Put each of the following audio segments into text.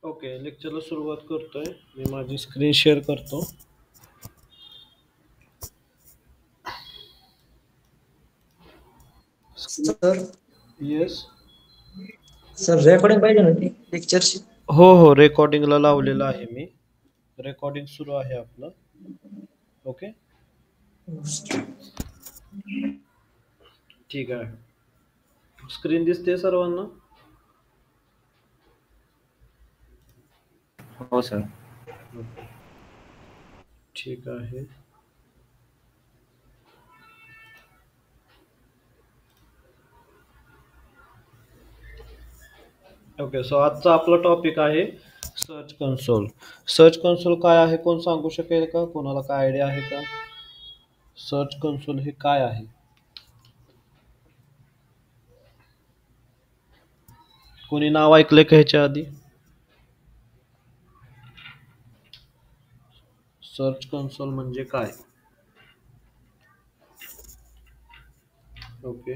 Okay, लेक्चरला सुरुवात करतोय. मी माझी स्क्रीन शेअर करतो. Sir yes. सर रेकॉर्डिंग पाहिजे ना ती लेक्चरची. हो, रेकॉर्डिंगला लावलेलं आहे मी. रेकॉर्डिंग सुरू आहे आपलं. ओके, ठीक आहे. स्क्रीन दिसते सर्वांना? हो सर. ओके, ठीक आहे. ओके, सो आजचा आपला टॉपिक आहे सर्च कन्सोल. सर्च कन्सोल काय आहे, कोण सांगू शकेल का? कोणाला काय आयडिया आहे का? सर्च कन्सोल हे काय आहे? कोणी नाव ऐकलंय का ह्याच्या आधी? सर्च कन्सोल म्हणजे काय? ओके,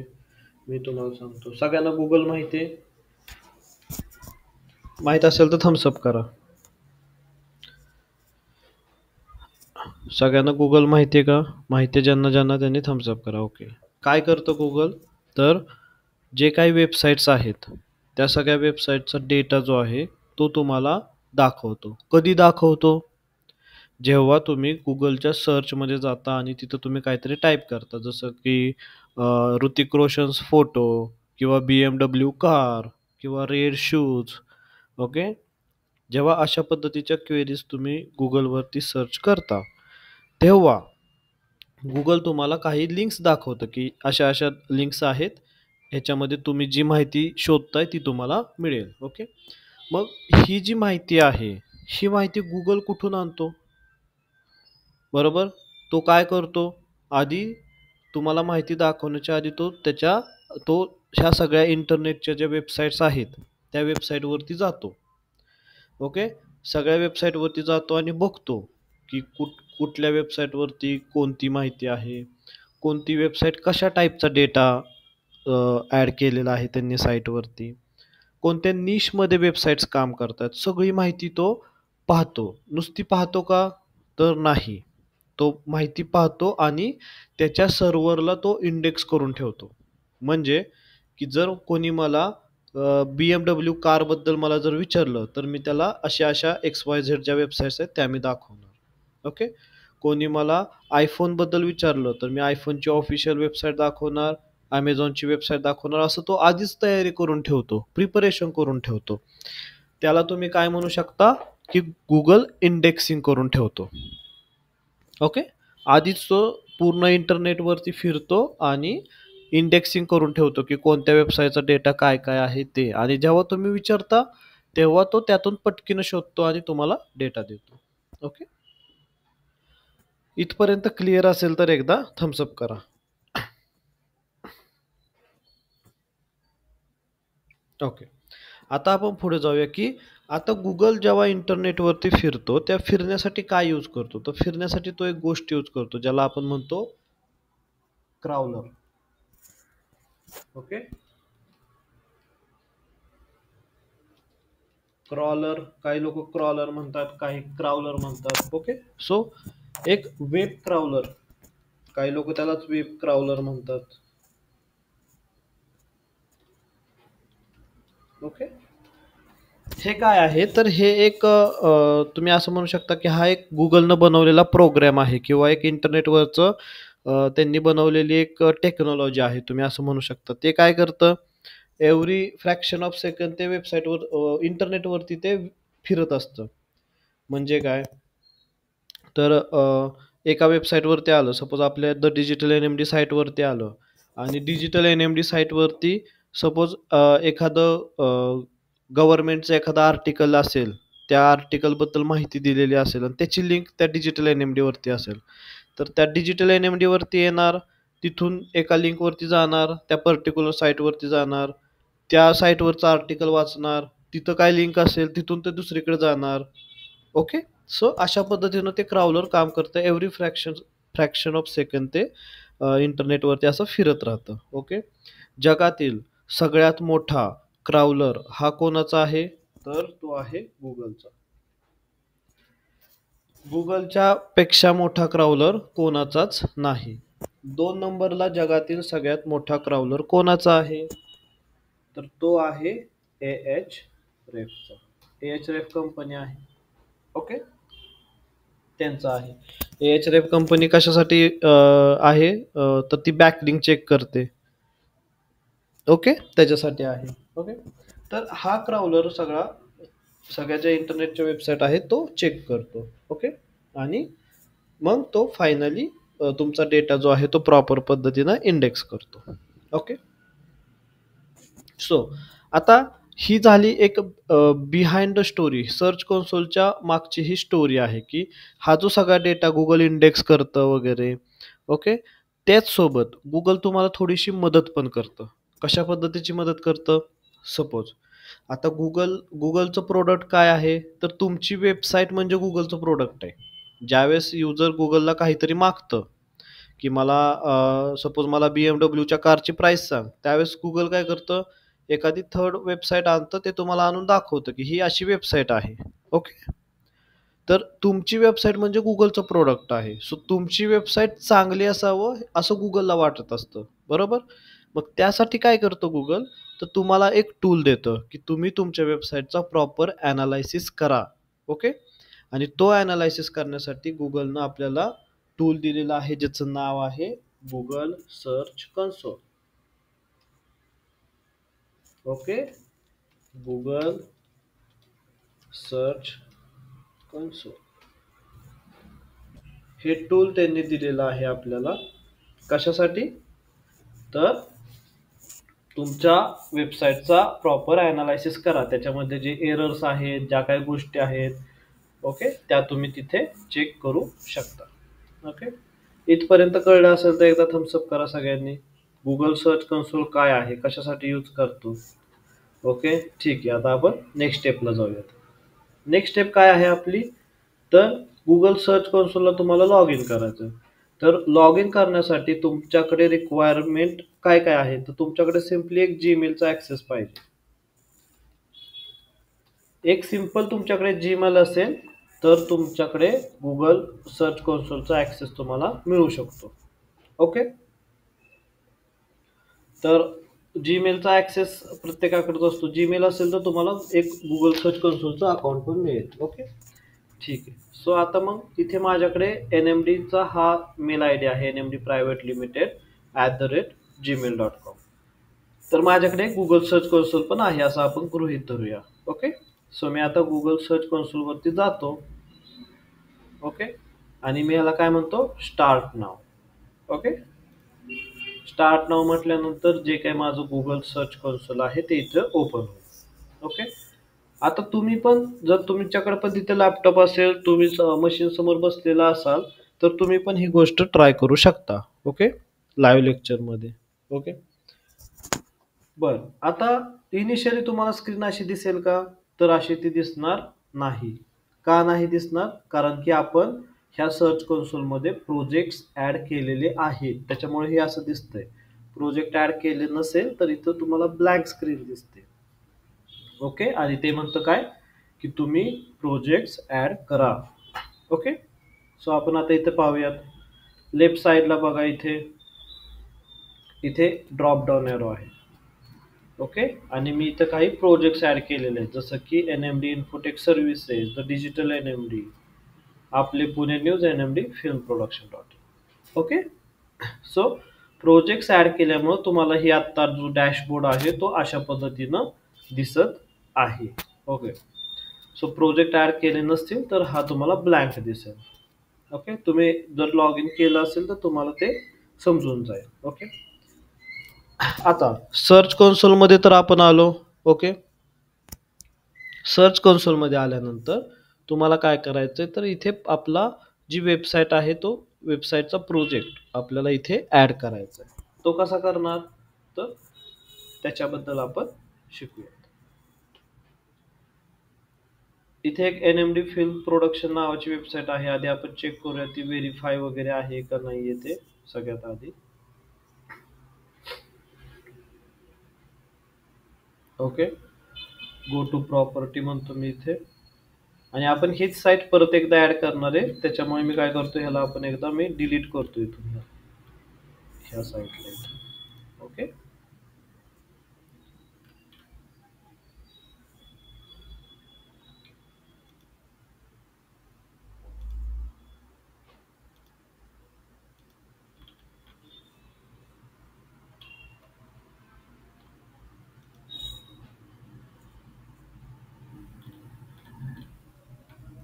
मी तुम्हाला सांगतो. सगळ्यांना गुगल माहिती आहे? माहित असेल तर थम्सअप करा. सगळ्यांना गुगल माहिती आहे का? माहिती आहे ज्यांना ज्यांना त्यांनी थम्सअप करा. ओके, काय करतं गुगल? तर जे काही वेबसाईट्स आहेत त्या सगळ्या वेबसाईटचा डेटा जो आहे तो तुम्हाला दाखवतो. कधी दाखवतो? जेव्हा तुम्ही गुगलच्या सर्चमध्ये जाता आणि तिथं तुम्ही काहीतरी टाईप करता, जसं की ऋतिक रोशन्स फोटो किंवा BMW कार किंवा रेड शूज. ओके, जेव्हा अशा पद्धतीच्या क्वेरीज तुम्ही गुगलवरती सर्च करता तेव्हा गुगल तुम्हाला काही लिंक्स दाखवतं की अशा अशा लिंक्स आहेत, ह्याच्यामध्ये तुम्ही जी माहिती शोधताय ती तुम्हाला मिळेल. ओके, मग ही जी माहिती आहे ही माहिती गुगल कुठून आणतो? बरोबर, तो काय करतो? आधी तुम्हाला माहिती दाखवण्याच्या आधी तो ह्या सगळ्या इंटरनेटच्या ज्या वेबसाईट्स आहेत त्या वेबसाईटवरती जातो. ओके, सगळ्या वेबसाईटवरती जातो आणि बघतो की कुठल्या वेबसाईटवरती कोणती माहिती आहे, कोणती वेबसाईट कशा टाईपचा डेटा ॲड केलेला आहे त्यांनी साईटवरती, कोणत्या निशमध्ये वेबसाईट्स काम करतात, सगळी माहिती तो पाहतो. नुसती पाहतो का? तर नाही, तो माहिती पाहतो आणि त्याच्या सर्व्हरला तो इंडेक्स करून ठेवतो. म्हणजे की जर कोणी मला BMW कारबद्दल मला जर विचारलं तर मी त्याला अशा अशा XYZ ज्या वेबसाईट्स आहेत त्या मी दाखवणार. ओके, कोणी मला आयफोनबद्दल विचारलं तर मी आयफोनची ऑफिशियल वेबसाईट दाखवणार, ॲमेझॉनची वेबसाईट दाखवणार. असं तो आधीच तयारी करून ठेवतो, प्रिपरेशन करून ठेवतो. त्याला तुम्ही काय म्हणू शकता की गुगल इंडेक्सिंग करून ठेवतो. ओके, आधीच तो पूर्ण इंटरनेटवरती फिरतो आणि इंडेक्सिंग करून ठेवतो की कोणत्या वेबसाईटचा डेटा काय काय आहे ते, आणि जेव्हा तुम्ही विचारता तेव्हा तो त्यातून पटकीनं शोधतो आणि तुम्हाला डेटा देतो. ओके, इथपर्यंत क्लिअर असेल तर एकदा थम्सअप करा. ओके, आता आपण पुढे जाऊया की आता गुगल जेव्हा इंटरनेटवरती फिरतो त्या फिरण्यासाठी काय यूज करतो? तर फिरण्यासाठी तो एक गोष्ट यूज करतो ज्याला आपण म्हणतो क्राउलर. ओके, क्रॉलर, काही लोक क्रॉलर म्हणतात, काही क्राउलर म्हणतात. ओके, सो एक वेब क्राउलर, काही लोक त्यालाच वेब क्राउलर म्हणतात. ओके, हे काय आहे? तर हे एक तुम्ही असं म्हणू शकता की हा एक गुगलनं बनवलेला प्रोग्राम आहे किंवा एक इंटरनेटवरचं त्यांनी बनवलेली एक टेक्नॉलॉजी आहे, तुम्ही असं म्हणू शकता. ते काय करतं? एव्हरी फ्रॅक्शन ऑफ सेकंड ते वेबसाईटवर इंटरनेटवरती ते फिरत असतं. म्हणजे काय? तर एका वेबसाईटवरती आलं, सपोज आपल्या द डिजिटल NMD साईटवरती आलं आणि डिजिटल NMD साईटवरती सपोज एखादं गव्हर्नमेंटचं एखादं आर्टिकल असेल, त्या आर्टिकलबद्दल माहिती दिलेली असेल आणि त्याची लिंक त्या डिजिटल NMD वरती असेल, तर त्या डिजिटल NMD वरती येणार, तिथून एका लिंकवरती जाणार, त्या पर्टिक्युलर साईटवरती जाणार, त्या साईटवरचं आर्टिकल वाचणार, तिथं काय लिंक असेल तिथून ते दुसरीकडे जाणार. ओके, सो अशा पद्धतीनं ते क्राउलर काम करतं. एव्हरी फ्रॅक्शन ऑफ सेकंड ते इंटरनेटवरती असं फिरत राहतं. ओके, जगातील सगळ्यात मोठा क्राउलर हा कोणाचा आहे? तर तो आहे गुगलचा. गुगलच्या पेक्षा मोठा क्राउलर कोणाचाच नाही. 2 नंबरला जगातील सगळ्यात मोठा क्राउलर कोणाचा आहे? तर तो आहे एच रेफचा. एच रेफ कंपनी आहे. ओके, त्यांचा आहे. एच रेफ कंपनी कशासाठी आहे? तर ती बॅकलिंक चेक करते. ओके, त्याच्यासाठी आहे. ओके, तर हा क्राउलर सगळ्या ज्या इंटरनेटच्या वेबसाईट आहेत तो चेक करतो. ओके, आणि मग तो फायनली तुमचा डेटा जो आहे तो प्रॉपर पद्धतीनं इंडेक्स करतो. ओके, सो आता ही झाली एक बिहाइंड द स्टोरी. सर्च कन्सोलच्या मागची ही स्टोरी आहे की हा जो सगळा डेटा गुगल इंडेक्स करतं वगैरे. ओके, त्याच सोबत गुगल तुम्हाला थोडीशी मदत पण करतं. कशा पद्धतीची मदत करतं? सपोज आता गुगलचं प्रोडक्ट काय आहे? तर तुमची वेबसाईट म्हणजे गुगलचं प्रोडक्ट आहे. ज्यावेळेस युजर गुगलला काहीतरी मागतं की मला सपोज मला BMWच्या कारची प्राइस सांग, त्यावेळेस गुगल काय करतं? एखादी थर्ड वेबसाईट आणतं, ते तुम्हाला आणून दाखवतं की ही अशी वेबसाईट आहे. ओके, तर तुमची वेबसाईट म्हणजे गुगलचं प्रोडक्ट आहे. सो तुमची वेबसाईट चांगली असावं असं गुगलला वाटत असतं, बरोबर? मग त्यासाठी काय करतं गुगल? तर तुम्हाला एक टूल देतं की तुम्ही तुमच्या वेबसाईटचा प्रॉपर ॲनालायसिस करा. ओके, आणि तो ॲनालायसिस करण्यासाठी गुगलनं आपल्याला टूल दिलेला आहे ज्याचं नाव आहे Google search console. Okay, Google search console हे टूल त्यांनी दिलेलं आहे आपल्याला. कशासाठी? तर तुमच्या वेबसाईटचा प्रॉपर ॲनालायसिस करा. त्याच्यामध्ये जे एरर्स आहेत, ज्या काही गोष्टी आहेत, ओके, त्या तुम्ही तिथे चेक करू शकता. ओके, इथपर्यंत कळलं असेल तर एकदा थम्सअप करा सगळ्यांनी. गुगल सर्च कन्सोल काय आहे, कशासाठी यूज करतो? ओके, ठीक आहे. आता आपण नेक्स्ट स्टेपला जाऊयात. नेक्स्ट स्टेप काय आहे आपली? तर गुगल सर्च कन्सोलला तुम्हाला लॉग इन करायचं. तर लॉग इन करण्यासाठी तुमच्याकडे रिक्वायरमेंट काय काय आहे? तर तुमच्याकडे सिम्पली एक जीमेलचा ॲक्सेस पाहिजे. एक सिम्पल तुमच्याकडे जीमेल असेल तर तुमच्याकडे गुगल सर्च कन्सोलचा ॲक्सेस तुम्हाला मिळू शकतो. ओके, तर जीमेलचा ॲक्सेस प्रत्येकाकडेच असतो. जीमेल असेल तर तुम्हाला एक गुगल सर्च कन्सोलचं अकाउंट पण मिळेल. ओके, ठीक आहे. सो आता मग इथे माझ्याकडे NMDचा हा मेल आय डी आहे, NMD प्रायव्हेट लिमिटेड @gmail.com. तर माझ्याकडे गुगल सर्च कन्सोल पण आहे असं आपण गृहीत धरूया. ओके, सो मी आता गुगल सर्च कन्सोलवरती जातो. ओके, आणि मी याला काय म्हणतो? स्टार्ट नाव. ओके, स्टार्ट नाव म्हटल्यानंतर जे काही माझं गुगल सर्च कन्सोल आहे ते इथं ओपन होईल. ओके, आता तुम्ही पण जर तुमच्याकडे पण तिथे लॅपटॉप असेल, तुम्ही मशीन समोर बसलेला असाल तर तुम्ही पण ही गोष्ट ट्राय करू शकता. ओके, लाईव्ह लेक्चरमध्ये. ओके, बरं. आता इनिशियली तुम्हाला स्क्रीन अशी दिसेल का? तर अशी ती दिसणार नाही. का नाही दिसणार? कारण की आपण ह्या सर्च कन्सोलमध्ये प्रोजेक्ट्स ॲड केलेले आहेत. त्याच्यामुळे हे असं दिसतंय. प्रोजेक्ट ॲड केले नसेल तर इथं तुम्हाला ब्लँक स्क्रीन दिसते. ओके, आणि ते म्हणतं काय? की तुम्ही प्रोजेक्ट्स ॲड करा. ओके, सो आपण आता इथे पाहूयात. लेफ्ट साईडला बघा, इथे ड्रॉप डाऊन एरो आहे. ओके, आणि मी इथं काही प्रोजेक्ट्स ॲड केलेले आहेत, जसं की NMD infotech services, the digital NMD, आपले Pune news, NMD film production .in. Okay, so projects add केल्यामुळं तुम्हाला ही आत्ता जो डॅशबोर्ड आहे तो अशा पद्धतीनं दिसत आहे. ओके, सो प्रोजेक्ट ॲड केले नसतील तर हा तुम्हाला ब्लँक दिसेल. ओके, तुम्ही जर लॉग इन केलं असेल तर तुम्हाला ते समजून जाईल. ओके, आता सर्च कन्सोलमध्ये तर आपण आलो. ओके, सर्च कन्सोलमध्ये आल्यानंतर तुम्हाला काय करायचं आहे? तर इथे आपला जी वेबसाईट आहे तो वेबसाईटचा प्रोजेक्ट आपल्याला इथे ॲड करायचा आहे. तो कसा करणार? तर त्याच्याबद्दल आपण शिकूया. इथे एक NMD फिल्म प्रोडक्शन नावाची वेबसाईट आहे. आधी आपण चेक करूया ती व्हेरीफाय वगैरे आहे का नाही आहे ते सगळ्यात आधी. ओके, गो टू प्रॉपर्टी म्हणतो मी इथे, आणि आपण हीच साईट परत एकदा ऍड करणार आहे, त्याच्यामुळे मी काय करतो, ह्याला आपण एकदा मी डिलीट करतो इथून ह्या साईटला इथं. ओके.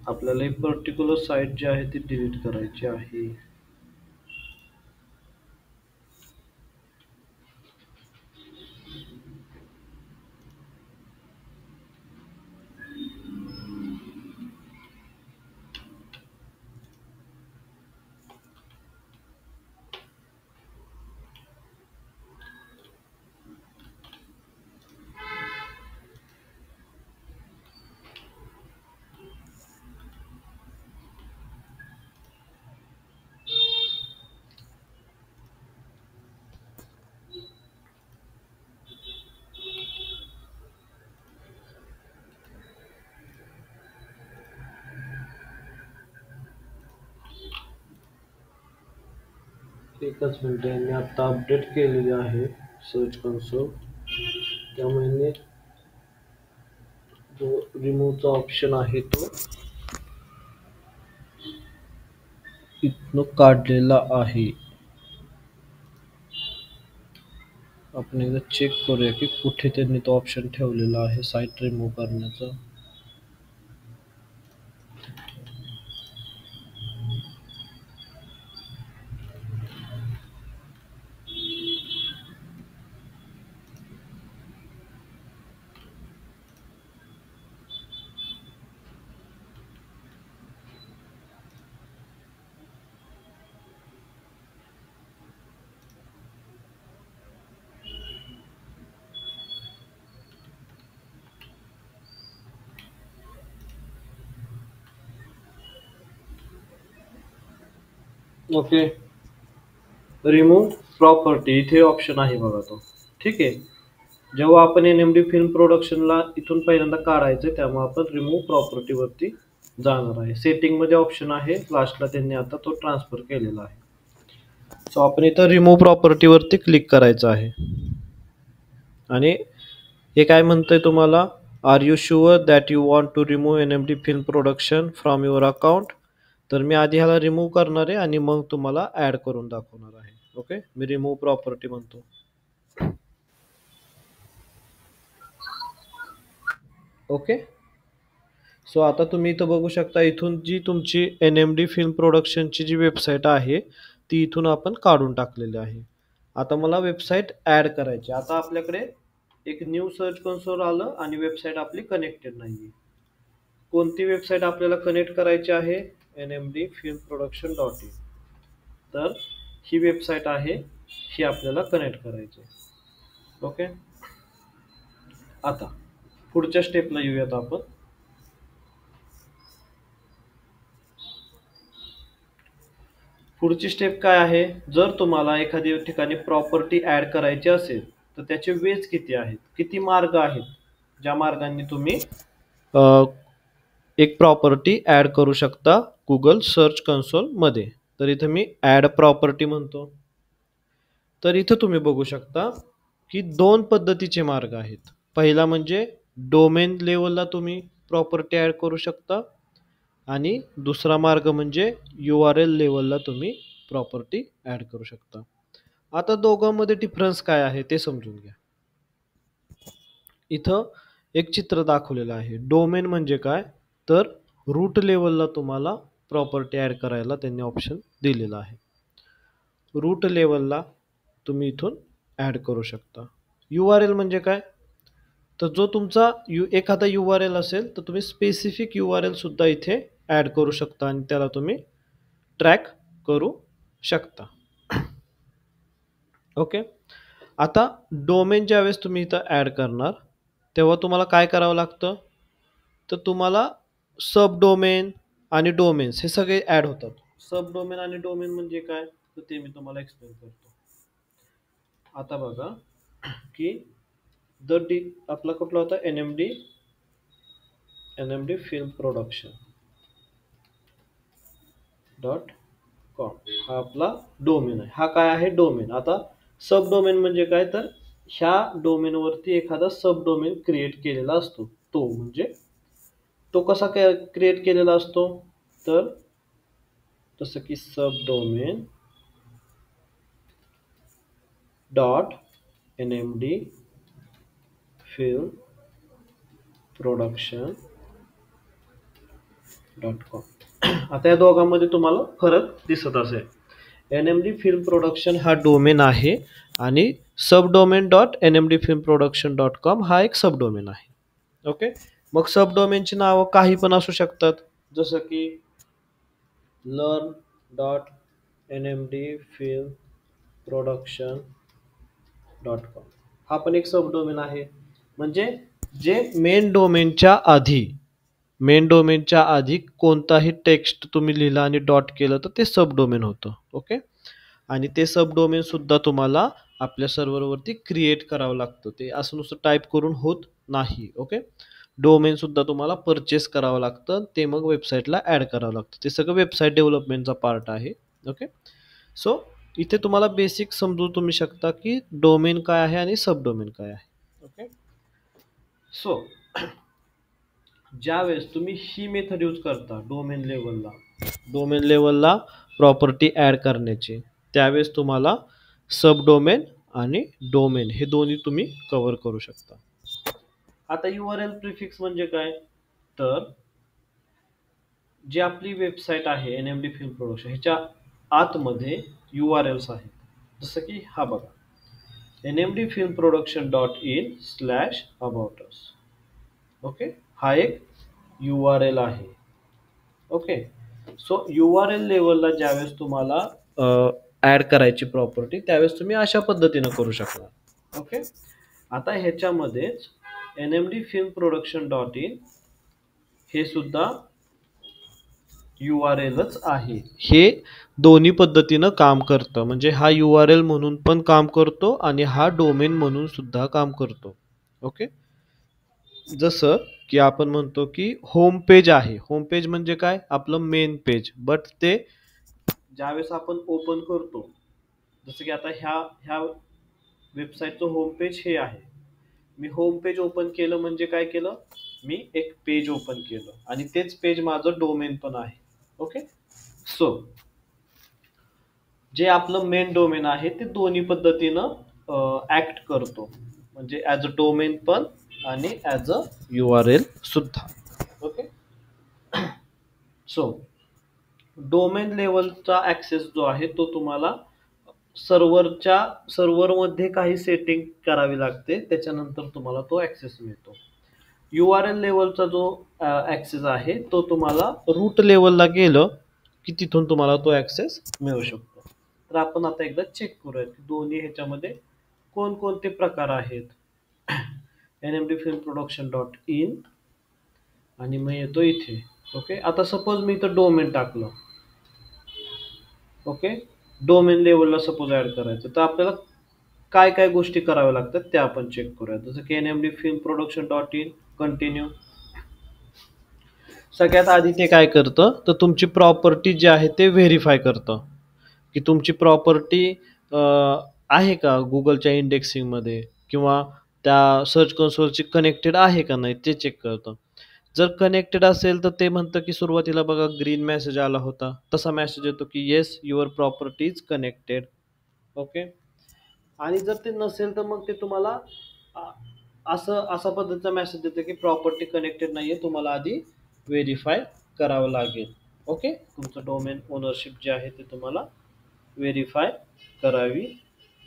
आपल्याला एक पर्टिक्युलर साईट जी आहे ती डिलीट करायची आहे. एकच मिनिट, मी आता अपडेट केलेली आहे सर्च कन्सोल, त्यामुळे जो रिमूव्हचा ऑप्शन आहे तो इथनं काढलेला आहे. आपण एकदा चेक करूया की कुठे त्यांनी तो ऑप्शन ठेवलेला आहे साईट रिमूव्ह करण्याचा. ओके, रिमूव्ह प्रॉपर्टी इथे ऑप्शन आहे बघा तो. ठीक आहे, जेव्हा आपण एनएमडी फिल्म प्रोडक्शनला इथून पहिल्यांदा काढायचं, त्यामुळे आपण रिमूव्ह प्रॉपर्टी वरती जाणार आहे. सेटिंग मध्ये ऑप्शन आहे लास्टला, त्यांनी आता तो ट्रान्सफर केलेला आहे. सो आपण इथं रिमूव्ह प्रॉपर्टी वरती क्लिक करायचं आहे, आणि हे काय म्हणतंय तुम्हाला, are you sure that you want to remove NMD film production from your account. तर मी आधी ह्याला रिमूव्ह करणार आहे आणि मग तुम्हाला ऍड करून दाखवणार आहे. ओके, मी रिमूव्ह प्रॉपर्टी म्हणतो. ओके, सो आता तुम्ही इथं बघू शकता, इथून जी तुमची एनएमडी फिल्म प्रोडक्शनची जी वेबसाईट आहे ती इथून आपण काढून टाकलेली आहे. आता मला वेबसाईट ऍड करायची. आता आपल्याकडे एक न्यू सर्च कन्सोल आलं आणि वेबसाईट आपली कनेक्टेड नाहीये. कोणती वेबसाईट आपल्याला कनेक्ट करायची आहे, NMD film production dot in. तर ही वेबसाईट आहे, ही आपल्याला कनेक्ट करायची. ओके, आता पुढच्या स्टेपला येऊयात आपण. पुढची स्टेप काय आहे, जर तुम्हाला एखाद्या ठिकाणी प्रॉपर्टी ऍड करायची असेल तर त्याचे वेज किती आहेत, किती मार्ग आहेत ज्या मार्गाने तुम्ही एक प्रॉपर्टी ऍड करू शकता गुगल सर्च कन्सोल मध्ये. तर इथं मी ऍड प्रॉपर्टी म्हणतो. तर इथं तुम्ही बघू शकता की दोन पद्धतीचे मार्ग आहेत. पहिला म्हणजे डोमेन लेवलला तुम्ही प्रॉपर्टी ऍड करू शकता, आणि दुसरा मार्ग म्हणजे URL लेवलला तुम्ही प्रॉपर्टी ऍड करू शकता. आता दोघांमध्ये डिफरन्स काय आहे ते समजून घ्या. इथं एक चित्र दाखवलेलं आहे. डोमेन म्हणजे काय, तर रूट लेवलला तुम्हाला प्रॉपर्टी ऍड करायला त्यांनी ऑप्शन दिलेला आहे. रूट लेवलला तुम्ही इथून ऍड करू शकता. URL म्हणजे काय, तर जो तुमचा एखादा URL असेल तर तुम्ही स्पेसिफिक URL सुद्धा इथे ऍड करू शकता आणि त्याला तुम्ही ट्रॅक करू शकता. ओके, आता डोमेन ज्यावेळेस तुम्ही इथं ऍड करणार तेव्हा तुम्हाला काय करावं लागतं, तर तुम्हाला सब डोमेन आणि डोमेन्स हे सगळे ऍड होतात. सब डोमेन आणि डोमेन म्हणजे काय, तर ते मी तुम्हाला एक्सप्लेन करतो. आता बघा की आपला कुठला होता, NMD NMD film production dot com हा आपला डोमेन आहे. हा काय आहे? डोमेन. आता सब डोमेन म्हणजे काय? तर ह्या डोमेनवरती एखादा सब डोमेन क्रिएट केलेला असतो. तो म्हणजे तो कसा क्रिएट केलेला असतो? तर जसं की sub domain dot NMD film production dot com. आता या दोघांमध्ये तुम्हाला फरक दिसत असेल. NMD फिल्म प्रोडक्शन हा डोमेन आहे आणि sub domain dot NMD film production dot com हा एक सब डोमेन आहे. ओके. मग सब डोमेनची नावं काही पण असू शकतात, जसं की learn dot NMD film production dot com हा पण एक सब डोमेन आहे. म्हणजे जे मेन डोमेनच्या आधी कोणताही टेक्स्ट तुम्ही लिहिला आणि डॉट केलं तर ते सब डोमेन होतं. ओके. आणि ते सब डोमेन सुद्धा तुम्हाला आपल्या सर्व्हरवरती क्रिएट करावं लागतं. ते असं नुसतं टाईप करून होत नाही. ओके. डोमेन सुद्धा तुम्हाला परचेस करावं लागतं. ते मग वेबसाईटला ऍड करावं लागतं. ते सगळं वेबसाईट डेव्हलपमेंटचा पार्ट आहे. ओके. सो इथे तुम्हाला बेसिक समजून तुम्ही शकता की डोमेन काय आहे आणि सब डोमेन काय आहे. ओके. सो ज्या वेळेस तुम्ही ही मेथड यूज करता डोमेन लेवलला प्रॉपर्टी ऍड करण्याची, त्यावेळेस तुम्हाला सब डोमेन आणि डोमेन हे दोन्ही तुम्ही कव्हर करू शकता. आता URL प्रिफिक्स म्हणजे काय? तर जी आपली वेबसाईट आहे NMD फिल्म प्रोडक्शन ह्याच्या आतमध्ये URLs आहेत. जसं की हा बघा, NMD film production dot in slash about us. Okay. हा एक URL आहे. ओके. सो URL लेवलला ज्यावेळेस तुम्हाला ऍड करायची प्रॉपर्टी, त्यावेळेस तुम्ही अशा पद्धतीने करू शकता. ओके. आता ह्याच्यामध्येच NMD film production dot in हे सुद्धा URLच आहे. हे दोन्ही पद्धतीनं काम करतं. म्हणजे हा URL म्हणून पण काम करतो आणि हा डोमेन म्हणून सुद्धा काम करतो. ओके. जसं की आपण म्हणतो की होम पेज आहे. होम पेज म्हणजे काय? आपलं मेन पेज. बट ते ज्यावेळेस आपण ओपन करतो, जसं की आता ह्या वेबसाईटचं होम पेज हे आहे. मी होम पेज ओपन केलं म्हणजे काय केलं? मी एक पेज ओपन केलं आणि तेच पेज माझं डोमेन पण आहे. ओके. सो जे आपलं मेन डोमेन आहे ते दोन्ही पद्धतीनं ऍक्ट करतो. म्हणजे ऍज अ डोमेन पण आणि ऍज अ URL सुद्धा. ओके. सो डोमेन लेवलचा ऍक्सेस जो आहे तो तुम्हाला सर्व्हरमध्ये काही सेटिंग करावी लागते, त्याच्यानंतर तुम्हाला तो ऍक्सेस मिळतो. URL लेवलचा जो ऍक्सेस आहे तो तुम्हाला रूट लेवलला गेलं की तिथून तुम्हाला तो ऍक्सेस मिळू शकतो. तर आपण आता एकदा चेक करूया की दोन्ही ह्याच्यामध्ये कोणकोणते प्रकार आहेत. NMD film production dot in आणि मग येतो इथे. ओके. आता सपोज मी इथं डोमेन टाकलं. ओके. डोमेन लेवलला सपोज ऍड करायचं, तर आपल्याला काय काय गोष्टी कराव्या लागतात त्या आपण चेक करूया. जसं की NMD film production dot in continue. सगळ्यात आधी ते काय करतं, तर तुमची प्रॉपर्टी जी आहे ते व्हेरीफाय करतं की तुमची प्रॉपर्टी आहे का गुगलच्या इंडेक्सिंगमध्ये किंवा त्या सर्च कन्सोलची कनेक्टेड आहे का नाही ते चेक करतं. जर कनेक्टेड असेल तर ते म्हणतं की सुरुवातीला बघा ग्रीन मेसेज आला होता, तसा मेसेज येतो की yes your property is connected. Okay. आणि जर ते नसेल तर मग ते तुम्हाला असा पद्धतीचा मेसेज देतं की प्रॉपर्टी कनेक्टेड नाहीये, तुम्हाला आधी व्हेरीफाय करावं लागेल. ओके. तुमचं डोमेन ओनरशिप जे आहे ते तुम्हाला व्हेरीफाय करावी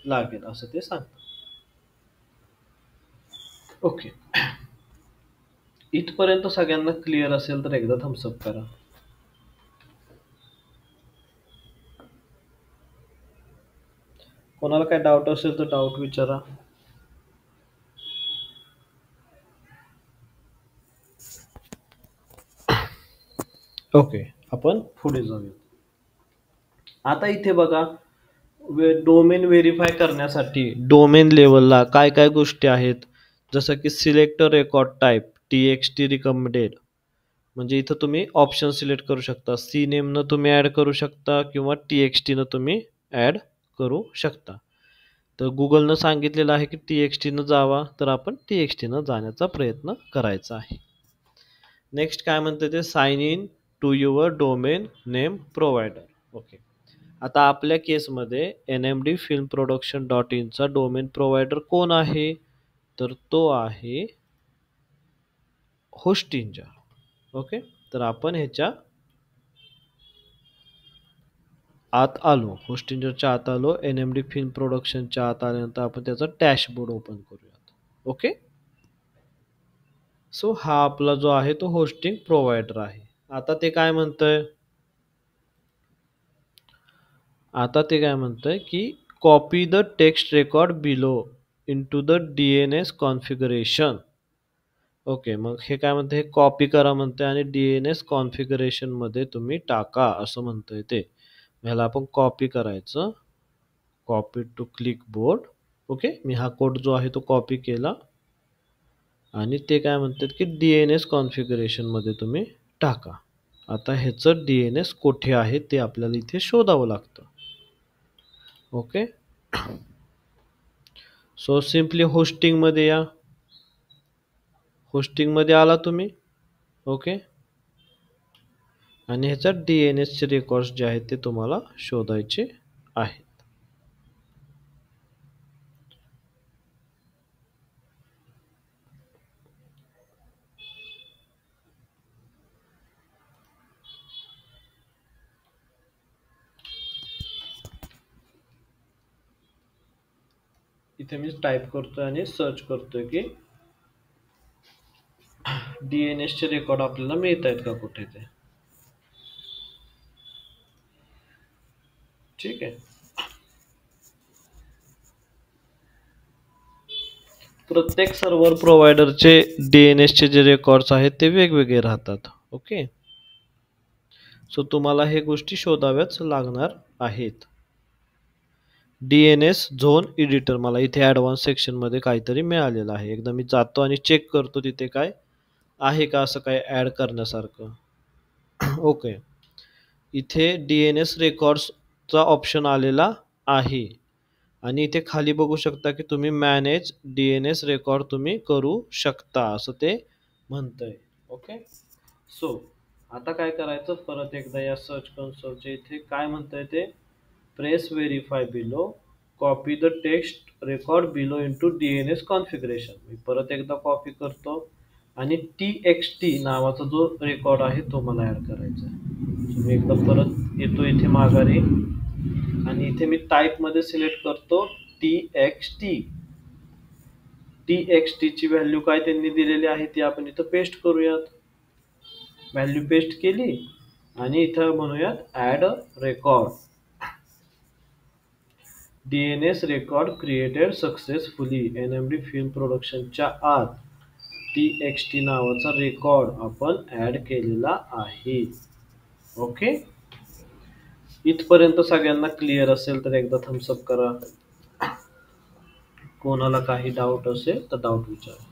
लागेल असं ते सांगतं. ओके. इथपर्यंत सगळ्यांना क्लिअर असेल तर एकदा थम्सअप करा. कोणाला काय डाऊट असेल तर डाऊट विचारा. ओके. आपण पुढे जाऊया. आता इथे बघा, डोमेन व्हेरीफाय करण्यासाठी डोमेन लेवलला काय काय गोष्टी आहेत, जसं की select record type TXT recommended. म्हणजे इथं तुम्ही ऑप्शन सिलेक्ट करू शकता. सी नेमनं तुम्ही ॲड करू शकता किंवा TXTनं तुम्ही ॲड करू शकता. तर Googleनं सांगितलेलं आहे की TXTनं जावा, तर आपण TXTनं जाण्याचा प्रयत्न करायचा आहे. नेक्स्ट काय म्हणते ते, sign in to your domain name provider. Okay. आता आपल्या केसमध्ये NMD फिल्म प्रोडक्शन डॉट इनचा डोमेन प्रोव्हायडर कोण आहे? तर तो आहे होस्टिंजा. ओके. तर आपण ह्याच्या आत आलो, होस्टिंजरच्या आत आलो. NMD फिल्म प्रोडक्शनच्या आत आल्यानंतर आपण त्याचा डॅशबोर्ड ओपन करूयात. ओके. सो हा आपला जो आहे तो होस्टिंग प्रोव्हायडर आहे. आता ते काय म्हणतंय, की copy the text record below into the DNS configuration. Okay. मग हे काय म्हणते, हे कॉपी करा म्हणते आणि DNS कॉन्फिगरेशन मध्ये तुम्ही टाका असं म्हणतंय ते. ह्याला आपण कॉपी करायचं, copy to clipboard. Okay. मी हा कोड जो आहे तो कॉपी केला आणि ते काय म्हणतात की DNS कॉन्फिगरेशन मध्ये तुम्ही टाका. आता ह्याचं DNS कुठे आहे ते आपल्याला इथे शोधावं लागतं. ओके. सो सिम्पली होस्टिंग मध्ये या, होस्टिंग मध्ये आला तुम्ही. ओके. आणि ह्याच्यात DNS चे रेकॉर्ड्स जे आहेत ते तुम्हाला शोधायचे आहेत. इथे मी टाईप करतोय आणि सर्च करतोय की DNS चे रेकॉर्ड आपल्याला मिळत आहेत का कुठे ते. ठीक आहे. प्रत्येक सर्व्हर प्रोव्हायडरचे DNS चे जे रेकॉर्ड्स आहेत ते वेगवेगळे राहतात. ओके. सो तुम्हाला हे गोष्टी शोधाव्याच लागणार आहेत. DNS झोन एडिटर मला इथे ॲडव्हान्स सेक्शन मध्ये काहीतरी मिळालेलं आहे. एकदा मी जातो आणि चेक करतो तिथे काय आहे का असं काय ॲड करण्यासारखं. ओके. इथे DNS रेकॉर्ड्सचा ऑप्शन आलेला आहे आणि इथे खाली बघू शकता की तुम्ही मॅनेज DNS रेकॉर्ड तुम्ही करू शकता असं ते म्हणतंय. ओके. सो आता काय करायचं, परत एकदा या सर्च कन्सोलच्या इथे काय म्हणतंय ते, press verify below, copy the text record below into DNS configuration. मी परत एकदा कॉपी करतो आणि TXT नावाचा जो रेकॉर्ड आहे तो मला ऍड करायचा आहे. मी एकदा परत येतो इथे माघारी आणि इथे मी टाईप मध्ये सिलेक्ट करतो TXT. TXT ची व्हॅल्यू काय त्यांनी दिलेली आहे ती आपण इथं पेस्ट करूयात. व्हॅल्यू पेस्ट केली आणि इथं म्हणूयात add record. DNS record created successfully. NMD film प्रोडक्शनच्या आत TXT नावाचा रेकॉर्ड आपण ऍड केलेला आहे. ओके. इथपर्यंत सगळ्यांना क्लिअर असेल तर एकदा थम्स अप करा. कोणाला काही डाऊट असेल तर डाऊट विचारा.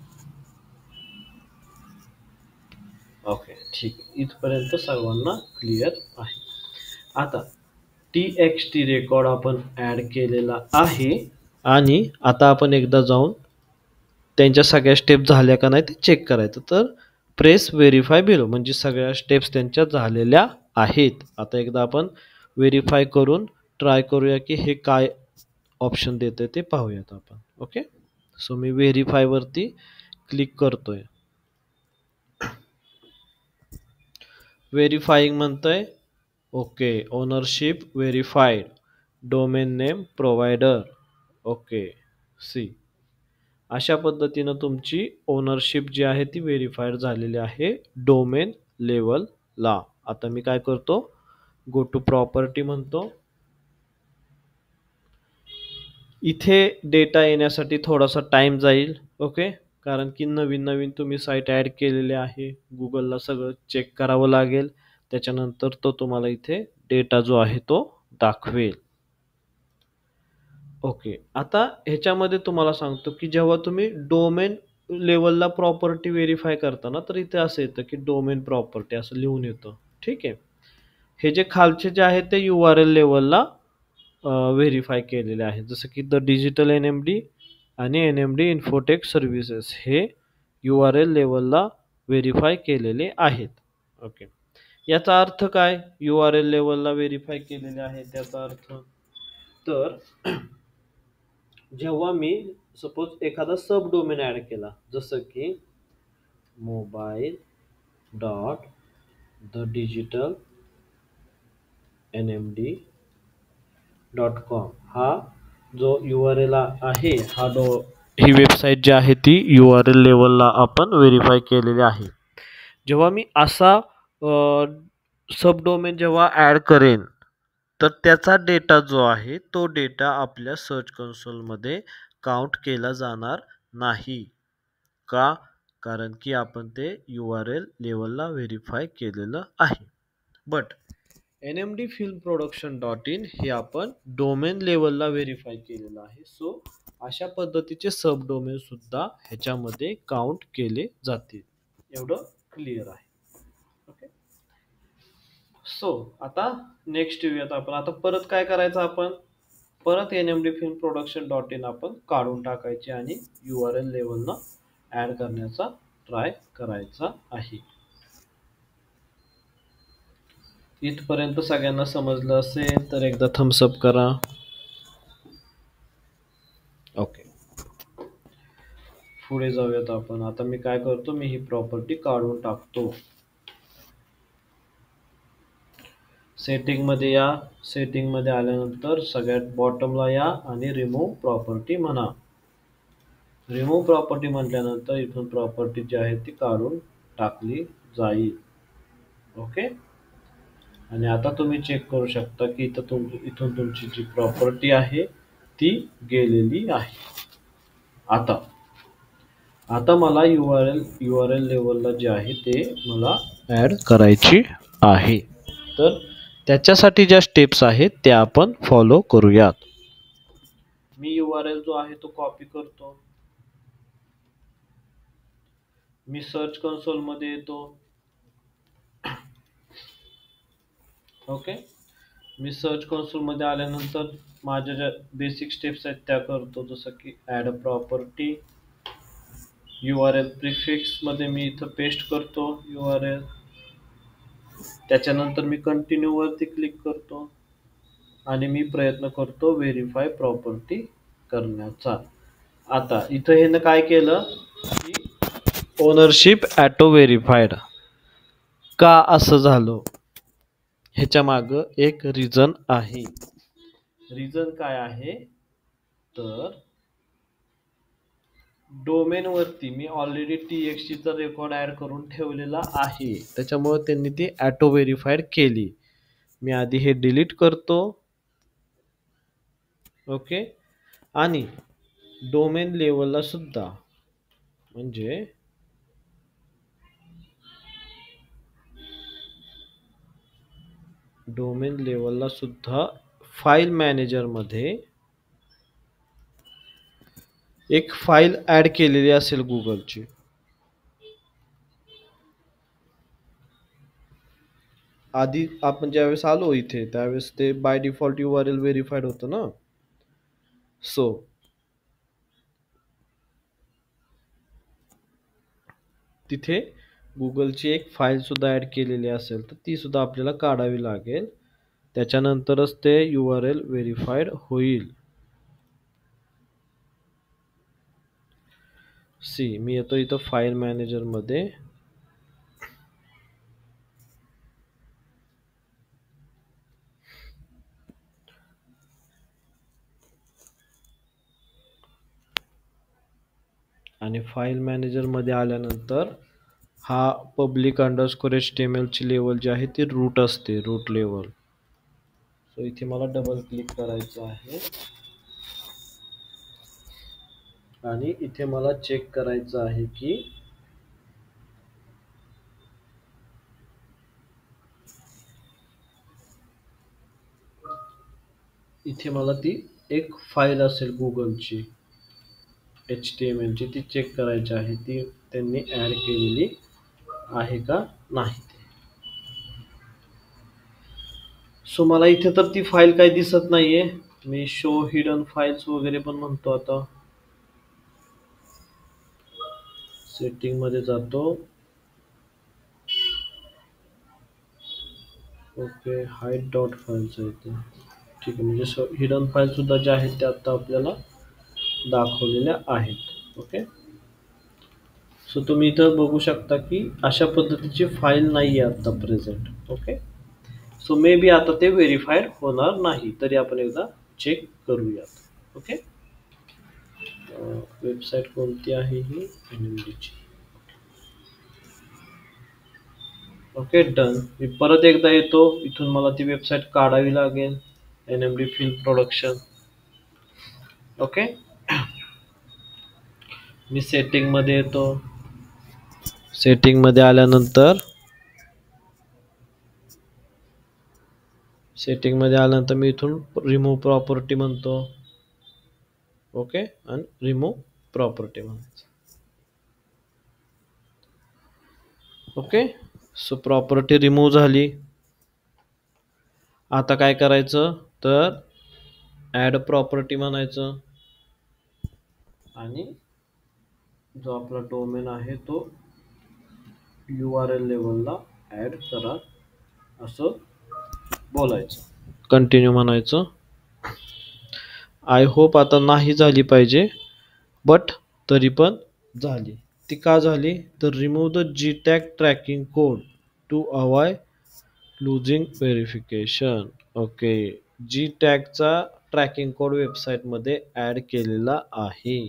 ओके. ठीक आहे. इथपर्यंत सर्वांना क्लिअर आहे. आता TXT रेकॉर्ड आपण ऍड केलेला आहे आणि आता आपण एकदा जाऊन त्यांच्या सगळ्या स्टेप झाल्या का नाही ते चेक करायचं. तर प्रेस व्हेरीफाय बिलो म्हणजे सगळ्या स्टेप्स त्यांच्या झालेल्या आहेत. आता एकदा आपण व्हेरीफाय करून ट्राय करूया की हे काय ऑप्शन देते ते पाहूयात आपण. ओके. सो मी व्हेरीफाय वरती क्लिक करतोय. व्हेरीफाईंग म्हणतंय. Okay. Ownership verified, domain name provider. Okay. See अशा पद्धतीनं तुमची ओनरशिप जी आहे ती व्हेरीफाईड झालेली आहे डोमेन लेवलला. आता मी काय करतो, गो टू प्रॉपर्टी म्हणतो. इथे डेटा येण्यासाठी थोडासा टाइम जाईल. ओके. कारण की नवीन नवीन तुम्ही साईट ऍड केलेले आहे, गुगलला सगळं चेक करावं लागेल. त्याच्यानंतर तो तुम्हाला इथे डेटा जो आहे तो दाखवेल. ओके. आता ह्याच्यामध्ये तुम्हाला सांगतो की जेव्हा तुम्ही डोमेन लेवलला प्रॉपर्टी व्हेरीफाय करताना तर इथे असं येतं की डोमेन प्रॉपर्टी असं लिहून येतं. ठीक आहे. हे जे खालचे जे आहेत ते URL लेवलला व्हेरीफाय केलेले आहेत. जसं की द डिजिटल NMD आणि NMD इन्फोटेक सर्व्हिसेस हे URL लेवलला व्हेरीफाय केलेले आहेत. ओके. याचा अर्थ काय? URL लेवलला व्हेरीफाय केलेले आहे त्याचा अर्थ तर जेव्हा मी सपोज एखादा सब डोमेन ऍड केला जसं की mobile dot the digital NMD .com हा जो URL आहे ही वेबसाईट जी आहे ती URL लेवलला आपण व्हेरीफाय केलेली आहे. जेव्हा मी असा सब डोमेन जेव्हा ऍड करेन तर त्याचा डेटा जो आहे तो डेटा आपल्या सर्च कन्सोलमध्ये काउंट केला जाणार नाही. का? कारण की आपण ते URL लेवलला व्हेरीफाय केलेलं आहे. But NMD film production .in हे आपण डोमेन लेवलला व्हेरीफाय केलेलं आहे. सो अशा पद्धतीचे सब डोमेन सुद्धा ह्याच्यामध्ये काउंट केले जातील. एवढं क्लिअर आहे. ओके. सो आता नेक्स्ट येऊयात आपण. आता परत काय करायचं आपण? परत NMD फिल्म प्रोडक्शन .in आपण काढून टाकायचे आणि URL लेवलला ऍड करण्याचा ट्राय करायचा आहे. इथपर्यंत सगळ्यांना समजलं असेल तर एकदा थम्स अप करा. ओके. पुढे जाऊयात आपण. आता मी काय करतो? मी ही प्रॉपर्टी काढून टाकतो. सेटिंग मध्ये या. सेटिंग मध्ये आल्यानंतर सगळ्यात बॉटमला या आणि रिमूव्ह प्रॉपर्टी म्हणा. रिमूव्ह प्रॉपर्टी म्हटल्यानंतर इथून प्रॉपर्टी जी आहे ती काढून टाकली जाईल. ओके. आणि आता तुम्ही चेक करू शकता की इथून तुमची जी प्रॉपर्टी आहे ती गेलेली आहे. आता मला URL लेवलला जे आहे ते मला ऍड करायची आहे. तर त्याच्यासाठी ज्या स्टेप्स आहेत त्या आपण फॉलो करूयात. मी URL जो आहे तो कॉपी करतो. मी सर्च कन्सोल मध्ये येतो. ओके. मी सर्च कन्सोल मध्ये आल्यानंतर माझ्या ज्या बेसिक स्टेप्स आहेत त्या करतो. जसं की add a property, URL prefix मध्ये मी इथं पेस्ट करतो URL. त्याच्यानंतर मी कंटिन्यू वरती क्लिक करतो आणि मी प्रयत्न करतो व्हेरीफाय प्रॉपर्टी करण्याचा. आता इथं हे काय केलं की ओनरशिप ऑटो व्हेरीफाईड. का असं झालं? ह्याच्या माग एक रिझन आहे. रिझन काय आहे? तर डोमेन वरती मी ऑलरेडी TXT चा रेकॉर्ड ऍड करून ठेवलेला आहे. त्याच्यामुळे त्यांनी ती ऑटो व्हेरीफाईड केली. मी आधी हे डिलीट करतो. ओके. आणि डोमेन लेवलला सुद्धा म्हणजे डोमेन लेवलला सुद्धा फाईल मॅनेजर मध्ये एक फाईल ऍड केलेली असेल गुगलची. आधी आपण ज्यावेळेस आलो इथे त्यावेळेस ते बाय डिफॉल्ट URL व्हेरीफाईड होतं ना. सो तिथे गुगलची एक फाईल सुद्धा ऍड केलेली असेल तर ती सुद्धा आपल्याला काढावी लागेल. त्याच्यानंतरच ते URL व्हेरीफाईड होईल. मी येतो इथं फाईल मॅनेजर मध्ये. आणि फाईल मॅनेजर मध्ये आल्यानंतर हा पब्लिक अंडरस्कोर HTML ची लेवल जी आहे ती रूट असते, रूट लेवल. सो इथे मला डबल क्लिक करायचं आहे आणि इथे मला चेक करायचं आहे की इथे मला ती एक फाईल असेल गुगलची. HTML ची ती चेक करायची आहे, ती त्यांनी ऍड केलेली आहे का नाही ते. सो मला इथे तर ती फाईल काही दिसत नाहीये. मी शो हिडन फाईल्स वगैरे पण म्हणतो. आता सेटिंग मध्ये जातो. ओके, हाईड डॉट फाईल्स आहे ते. ठीक आहे, म्हणजे हिडन फाईल सुद्धा ज्या आहेत त्या आता आपल्याला दाखवलेल्या आहेत. ओके, सो तुम्ही इथं बघू शकता की अशा पद्धतीची फाईल नाही आहे आता present. Okay, so may be आता ते व्हेरीफाईड होणार नाही, तरी आपण एकदा चेक करूयात. ओके, वेबसाईट कोणती आहे ही, NMDची. Okay, done. मी परत एकदा येतो, इथून मला ती वेबसाईट काढावी लागेल, NMD फिल्म प्रोडक्शन. ओके, मी सेटिंग मध्ये येतो. सेटिंग मध्ये आल्यानंतर मी इथून रिमूव्ह प्रॉपर्टी म्हणतो. ओके, आणि रिमूव्ह प्रॉपर्टी म्हणतो. ओके, सो प्रॉपर्टी रिमूव्ह झाली. आता काय करायचं तर ऍड प्रॉपर्टी म्हणायचं आणि जो आपला डोमेन आहे तो URL लेवलला ऍड करा असं बोलायचं. कंटिन्यू म्हणायचं. आय होप आता नाही झाली पाहिजे, बट तरी पण झाली. ती का झाली तर remove the GTAG tracking code to avoid losing verification. Okay, GTAGचा ट्रॅकिंग कोड वेबसाईटमध्ये ऍड केलेला आहे.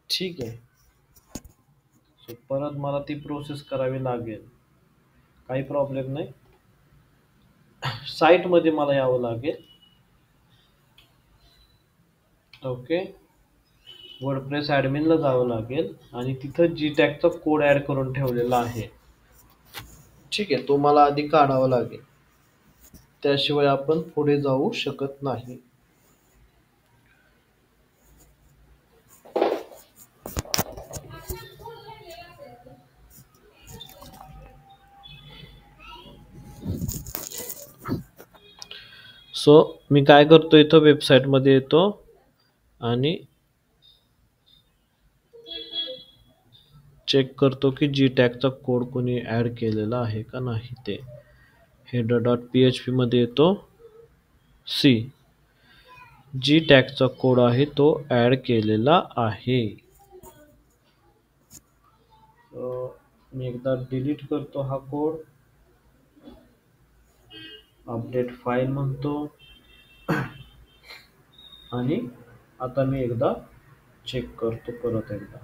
ठीक आहे, सो परत मला ती प्रोसेस करावी लागेल, काही प्रॉब्लेम नाही. साईटमध्ये मला यावं लागेल. ओके, वर्डप्रेस ॲडमिनला जावं लागेल आणि तिथं GTAGचा कोड ॲड करून ठेवलेला आहे. ठीक आहे, तो मला आधी काढावा लागेल, त्याशिवाय आपण पुढे जाऊ शकत नाही. सो मी काय करतो, इथं वेबसाईटमध्ये येतो आणि चेक करतो की GTAGचा कोड कोणी ॲड केलेला आहे का नाही ते. header.php मध्ये येतो. सी GTAGचा कोड आहे तो ॲड केलेला आहे. मी एकदा डिलीट करतो हा कोड, अपडेट फाईल म्हणतो आणि आता मी एकदा चेक करतो परत एकदा.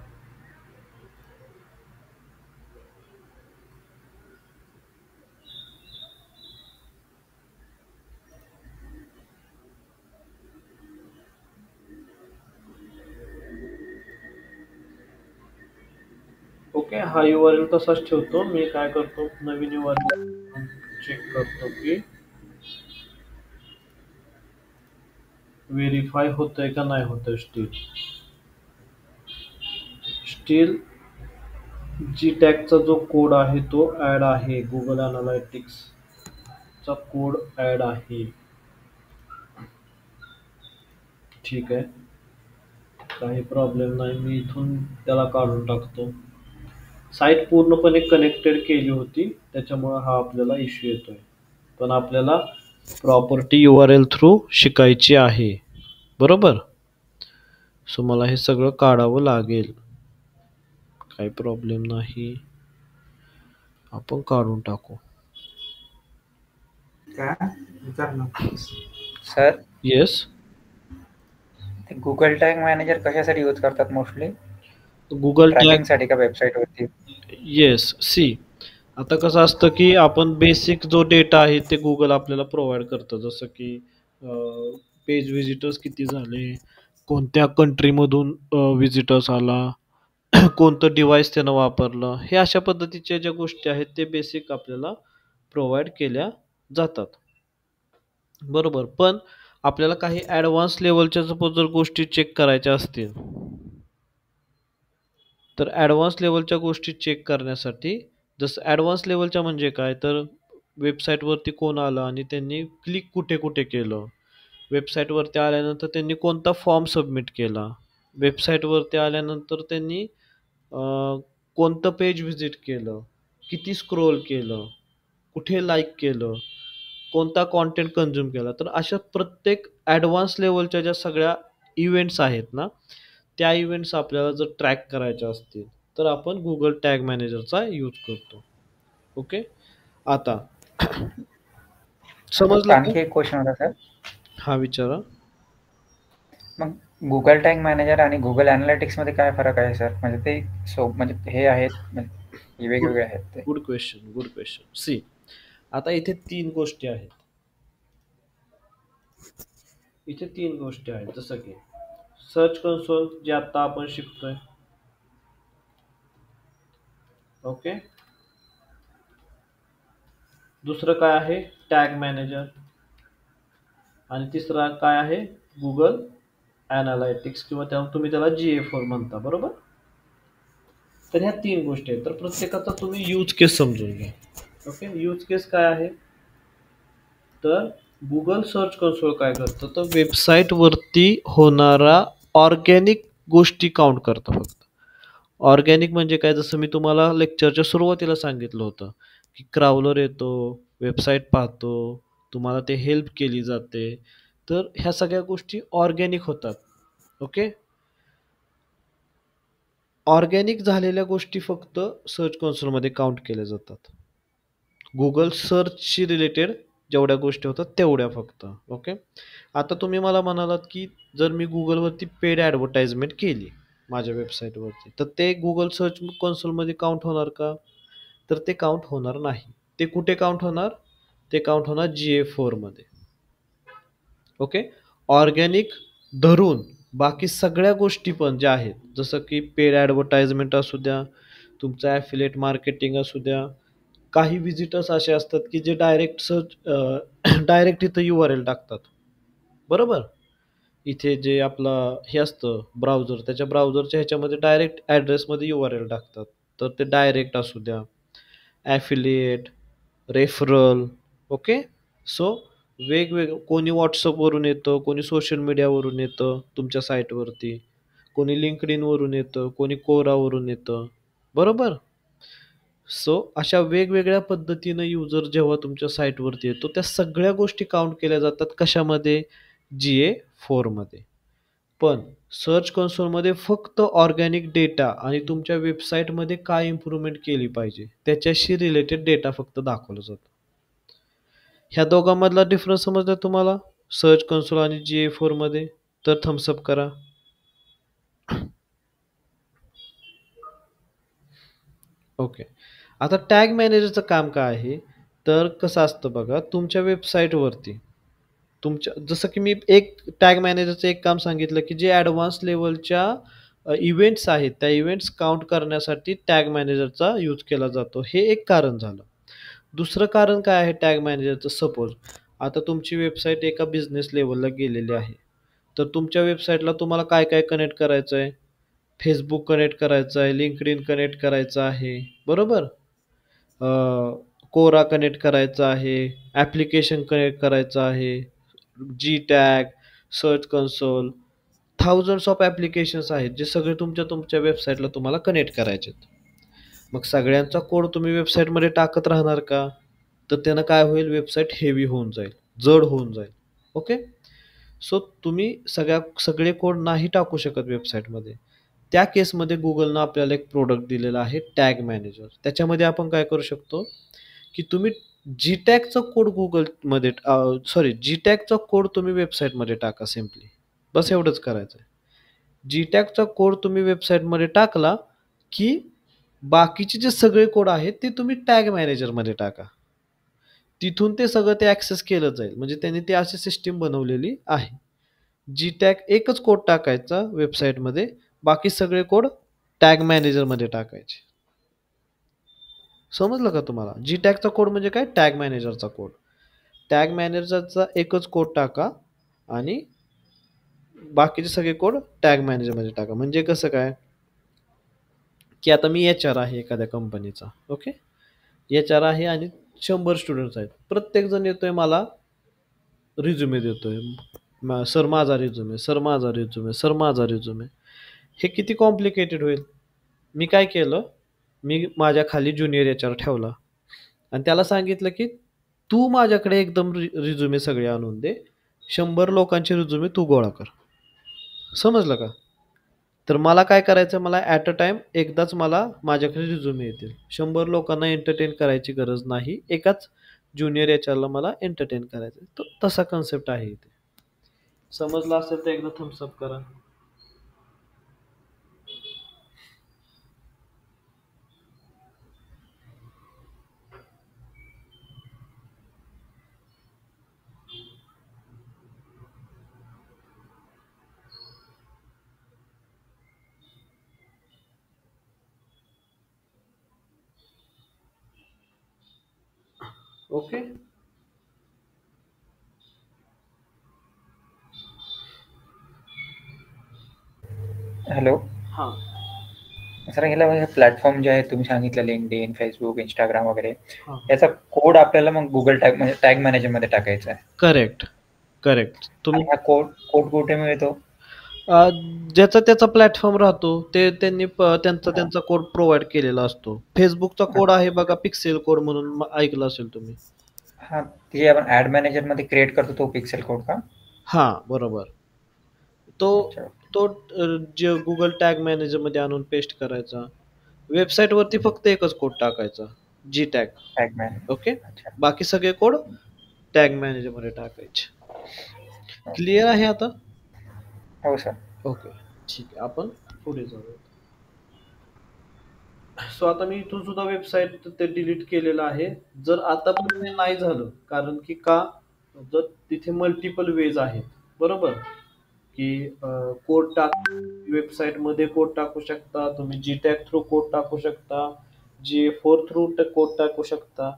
ओके, हा URL तसाच ठेवतो. मी काय करतो, नवीन URL चेक करतो की व्हेरीफाय होतंय का नाही होतंय. स्टील GTAGचा जो कोड आहे तो ऍड आहे, गुगल अनालिटिक्स चा कोड ऍड आहे. ठीक आहे, काही प्रॉब्लेम नाही. मी इथून त्याला काढून टाकतो. साईट पूर्णपणे कनेक्टेड केली होती, त्याच्यामुळे हा आपल्याला इश्यू येतोय, पण आपल्याला प्रॉपर्टी URL थ्रू शिकायची आहे, बरोबर. सो मला हे सगळं काढावं लागेल, काही प्रॉब्लेम नाही, आपण काढून टाकू. Sir, yes, Google tag manager कशासाठी यूज करतात मोस्टली? गुगल टॅग ट्रॅकिंगसाठी का वेबसाईट वरती? येस, सी आता कसं असतं की आपण बेसिक जो डेटा आहे ते गुगल आपल्याला प्रोव्हाइड करतं, जसं की पेज विजिटर्स किती झाले, कोणत्या कंट्रीमधून विजिटर्स आला, कोणतं डिव्हाइस त्यानं वापरलं, हे अशा पद्धतीच्या ज्या गोष्टी आहेत ते बेसिक आपल्याला प्रोव्हाइड केल्या जातात, बरोबर. पण आपल्याला काही ॲडव्हान्स लेवलच्या सपोज जर गोष्टी चेक करायच्या असतील, तर ॲडव्हान्स लेवलच्या गोष्टी चेक करण्यासाठी, जसं ॲडव्हान्स लेवलच्या म्हणजे काय, तर वेबसाईटवरती कोण आलं आणि त्यांनी क्लिक कुठे कुठे केलं, वेबसाईटवरती आल्यानंतर त्यांनी कोणता फॉर्म सबमिट केला, वेबसाईटवरती आल्यानंतर त्यांनी कोणतं पेज व्हिजिट केलं, किती स्क्रोल केलं, कुठे लाईक केलं, कोणता कॉन्टेंट कन्झ्युम केला. तर अशा प्रत्येक ॲडव्हान्स लेवलच्या ज्या सगळ्या इव्हेंट्स आहेत ना, त्या इव्हेंट्स आपल्याला जर ट्रॅक करायच्या असतील तर आपण गुगल टॅग मॅनेजरचा यूज करतो. ओके, आता फक्त समजलं का? आणखी एक क्वेश्चन होता सर. हा विचारा. मग गुगल टॅग मॅनेजर आणि गुगल ॲनालिटिक्स मध्ये काय फरक आहे सर? म्हणजे ते म्हणजे हे आहेत, म्हणजे हे गुड वेगवेगळे आहेत ते. Good question, good question. See, आता इथे तीन गोष्टी आहेत. जसं की सर्च कन्सोल जे आता आपण शिकतोय. ओके, दुसरं काय आहे टॅग मॅनेजर, आणि तिसरा काय आहे गुगल ॲनालिटिक्स, किंवा तुम्ही त्याला GA4 म्हणता, बरोबर. तर ह्या तीन गोष्टी आहेत. तर प्रत्येकाचा तुम्ही यूज केस समजून घ्या. ओके, यूज केस काय आहे, तर गुगल सर्च कन्सोल काय करतं, तर वेबसाईटवरती होणारा ऑर्गॅनिक गोष्टी काउंट करतं फक्त. ऑर्गॅनिक म्हणजे काय, जसं मी तुम्हाला लेक्चरच्या सुरुवातीला सांगितलं होतं की क्राउलर येतो, वेबसाईट पाहतो, तुम्हाला ते हेल्प केली जाते, तर ह्या सगळ्या गोष्टी ऑर्गॅनिक होतात. ओके, ऑर्गॅनिक झालेल्या गोष्टी फक्त सर्च कन्सोलमध्ये काउंट केल्या जातात. गुगल सर्चशी रिलेटेड जेवढ्या गोष्टी होतात तेवढ्या फक्त. ओके, आता तुम्ही मला म्हणालात की जर मी गुगलवरती पेड ॲडव्हर्टाइजमेंट केली माझ्या वेबसाईटवरती, तर ते गुगल सर्च कन्सोलमध्ये काउंट होणार का, तर ते काउंट होणार नाही. ते कुठे काउंट होणार, ते काउंट होणार GA4 मध्ये. ओके, ऑर्गॅनिक धरून बाकी सगळ्या गोष्टी पण ज्या आहेत, जसं की पेड ॲडव्हर्टाइजमेंट असू द्या, तुमचं ॲफिलिएट मार्केटिंग असू द्या, काही विजिटर्स असे असतात की जे डायरेक्ट सर्च डायरेक्ट इथं URL टाकतात, बरोबर. इथे जे आपलं हे असतं ब्राउझर, त्याच्या ब्राउझरच्या ह्याच्यामध्ये डायरेक्ट ॲड्रेसमध्ये URL टाकतात, तर ते डायरेक्ट असू द्या, ॲफिलिएट, रेफरल. ओके, सो वेगवेगळं, कोणी व्हॉट्सअपवरून येतं, कोणी सोशल मीडियावरून येतं तुमच्या साईटवरती, कोणी लिंक्डइनवरून येतं, कोणी कोरावरून येतं, बरोबर. सो अशा वेगवेगळ्या पद्धतीनं युजर जेव्हा तुमच्या साईटवरती येतो, त्या सगळ्या गोष्टी काउंट केल्या जातात कशामध्ये, GA4 मध्ये. पण सर्च कन्सोलमध्ये फक्त ऑर्गॅनिक डेटा आणि तुमच्या वेबसाईटमध्ये काय इम्प्रूव्हमेंट केली पाहिजे त्याच्याशी रिलेटेड डेटा फक्त दाखवला जातो. ह्या दोघांमधला डिफरन्स समजला तुम्हाला, सर्च कन्सोल आणि GA4 मध्ये, तर थम्सअप करा. ओके, आता टॅग मॅनेजरचं काम काय आहे, तर कसं असतं बघा, तुमच्या वेबसाईटवरती तुमच्या, जसं की मी एक टॅग मॅनेजरचं एक काम सांगितलं की जे ॲडव्हान्स लेवलच्या इव्हेंट्स आहेत, त्या इव्हेंट्स काउंट करण्यासाठी टॅग मॅनेजरचा यूज केला जातो, हे एक कारण झालं. दुसरं कारण काय आहे टॅग मॅनेजरचं, सपोज आता तुमची वेबसाईट एका बिझनेस लेवलला गेलेली आहे, तर तुमच्या वेबसाईटला तुम्हाला काय काय कनेक्ट करायचं आहे, फेसबुक कनेक्ट करायचं आहे, लिंक्डइन कनेक्ट करायचं आहे, बरोबर, कोरा कनेक्ट करायचा आहे, ॲप्लिकेशन कनेक्ट करायचं आहे, G tag, search console, thousands of applications आहेत जे सगळे तुमच्या वेबसाईटला तुम्हाला कनेक्ट करायचे आहेत. मग सगळ्यांचा कोड तुम्ही वेबसाईटमध्ये टाकत राहणार का, तर त्यानं काय होईल, वेबसाईट हेवी होऊन जाईल, जड होऊन जाईल. ओके, सो तुम्ही सगळे कोड नाही टाकू शकत वेबसाईटमध्ये. त्या केसमध्ये गुगलनं आपल्याला एक प्रोडक्ट दिलेला आहे टॅग मॅनेजर. त्याच्यामध्ये आपण काय करू शकतो की तुम्ही GTAGचा कोड गुगलमध्ये, सॉरी, GTAGचा कोड तुम्ही वेबसाईटमध्ये टाका सिम्पली, बस एवढंच करायचं आहे. GTAGचा कोड तुम्ही वेबसाईटमध्ये टाकला की बाकीचे जे सगळे कोड आहेत ते तुम्ही टॅग मॅनेजरमध्ये टाका, तिथून ते सगळं ते ॲक्सेस केलं जाईल. म्हणजे त्यांनी ती अशी सिस्टीम बनवलेली आहे. GTAG एकच कोड टाकायचा वेबसाईटमध्ये, बाकी सगळे कोड टॅग मॅनेजरमध्ये टाकायचे. समजलं का तुम्हाला, GTAGचा कोड म्हणजे काय, टॅग मॅनेजरचा कोड. टॅग मॅनेजरचा एकच कोड टाका आणि बाकीचे सगळे कोड टॅग मॅनेजरमध्ये टाका. म्हणजे कसं काय, की आता मी एच-आर आहे एखाद्या कंपनीचा. ओके. एच-आर आहे आणि 100 स्टुडंट्स आहेत. प्रत्येक जण येतोय मला रिझ्युमे देतोय. सर माझा रिझ्युमे, सर माझा रिझ्युमे, सर माझा रिझ्युमे. हे किती कॉम्प्लिकेटेड होईल. मी काय केलं, मी माझ्या खाली ज्युनियर एच-आर ठेवला आणि त्याला सांगितलं की तू माझ्याकडे एकदम रिझ्युमे सगळे आणून दे. 100 लोकांचे रिझ्युमे तू गोळा कर. समजलं का? तर मला काय करायचं, मला ॲट अ टाइम एकदाच मला माझ्याकडे रिझ्युमे येतील. 100 लोकांना एंटरटेन करायची गरज नाही. एकाच ज्युनियर एचआरला मला एंटरटेन करायचं. तो तसा कन्सेप्ट आहे इथे. समजलं असेल तर एकदा थम्स अप करा. ओके. हॅलो. हां. सर ह्याला म्हणजे प्लॅटफॉर्म जे आहेत तुम्ही सांगितलं लिंक्डइन, फेसबुक, इंस्टाग्राम वगैरे, हां. याचा कोड आपल्याला मग गुगल टॅग म्हणजे टॅग मॅनेजरमध्ये टाकायचा आहे. करेक्ट. आणि तुम्ही हा कोड कोड कुठे मिळतो? ज्याचा त्याचा प्लॅटफॉर्म राहतो ते त्यांनी त्यांचा कोड प्रोव्हाइड केलेला असतो. फेसबुकचा कोड आहे बघा, पिक्सेल कोड म्हणून ऐकलं असेल तुम्ही. हां, जे आपण ॲड मॅनेजरमध्ये क्रिएट करतो तो पिक्सेल कोड का? हां, बरोबर. तो अच्छा. तो जे गुगल टॅग मॅनेजरमध्ये आणून पेस्ट करायचा. वेबसाईटवरती फक्त एकच कोड टाकायचा, जी टॅग. Tag manager. ओके. अच्छा. बाकी सगळे कोड टॅग मॅनेजरमध्ये टाकायचे. क्लिअर आहे आता? हो सर. ओके. ठीक आहे. आपण पुढे जाऊया. सो आता मी इथून सुद्धा वेबसाईट ते डिलीट केलेलं आहे. जर आता पण ते नाही झालं, कारण की का, जर तिथे मल्टिपल वेज आहेत, बरोबर, की कोड वेबसाईटमध्ये कोड टाकू शकता तुम्ही, जी टॅग थ्रू कोड टाकू शकता, GA4 थ्रू कोड टाकू शकता.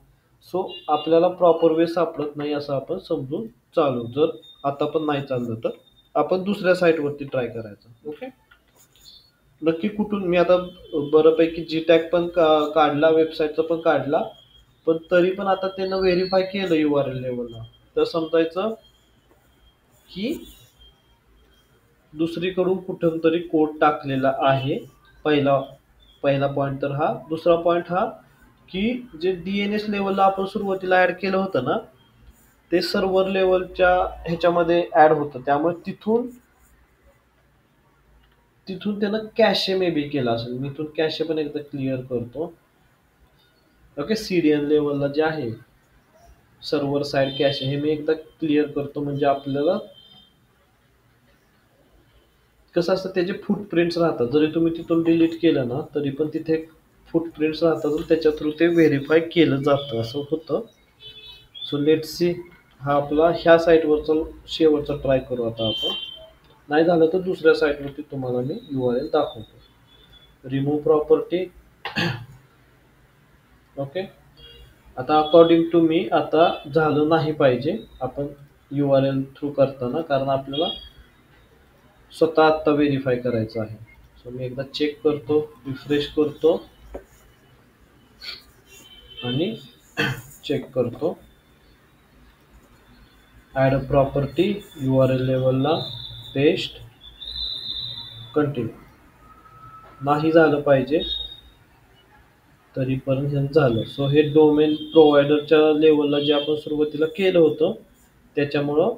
सो आपल्याला प्रॉपर वे सापडत नाही असं आपण समजून चालू. जर आता पण नाही चाललं तर आपण दुसऱ्या साईटवरती ट्राय करायचं. ओके. नक्की कुठून, मी आता बऱ्यापैकी जी टॅग पण काढला, वेबसाईटचा पण काढला, पण तरी पण आता त्यानं व्हेरीफाय केलं URL लेवलला, तर समजायचं की दुसरीकडून कुठून तरी कोड टाकलेला आहे. पहिला पहिला पॉईंट तर हा. दुसरा पॉईंट हा की जे DNS लेवलला आपण सुरुवातीला ऍड केलं होतं ना, ते सर्व्हर लेवलच्या ह्याच्यामध्ये ऍड होतं. त्यामुळे तिथून त्यानं कॅशे मे बी केला असेल. मी इथून कॅशे पण एकदा क्लिअर करतो. ओके. CDN लेवलला जे आहे सर्व्हर साइड कॅशे, हे मी एकदा क्लिअर करतो. म्हणजे आपल्याला कसं असतं, त्याचे फुटप्रिंट्स राहतात. जरी तुम्ही तिथून डिलीट केलं ना, तरी पण तिथे फुटप्रिंट्स राहतात आणि त्याच्या थ्रू ते व्हेरीफाय केलं जातं, असं होतं. So let's see. हा आपला ह्या साईटवरचा शेवटचा ट्राय करू आता आपण. नाही झालं तर दुसऱ्या साईटवरती तुम्हाला मी URL दाखवतो. Remove property. ओके. आता अकॉर्डिंग टू मी आता झालं नाही पाहिजे आपण URL थ्रू करताना, कारण आपल्याला स्वतः आत्ता व्हेरीफाय करायचं आहे. सो मी एकदा चेक करतो, रिफ्रेश करतो आणि चेक करतो. ॲड अ प्रॉपर्टी, URL लेवलला पेस्ट, कंटिन्यू. नाही झालं पाहिजे, तरी पण हे झालं. सो हे डोमेन प्रोव्हायडरच्या लेवलला जे आपण सुरुवातीला केलं होतं त्याच्यामुळं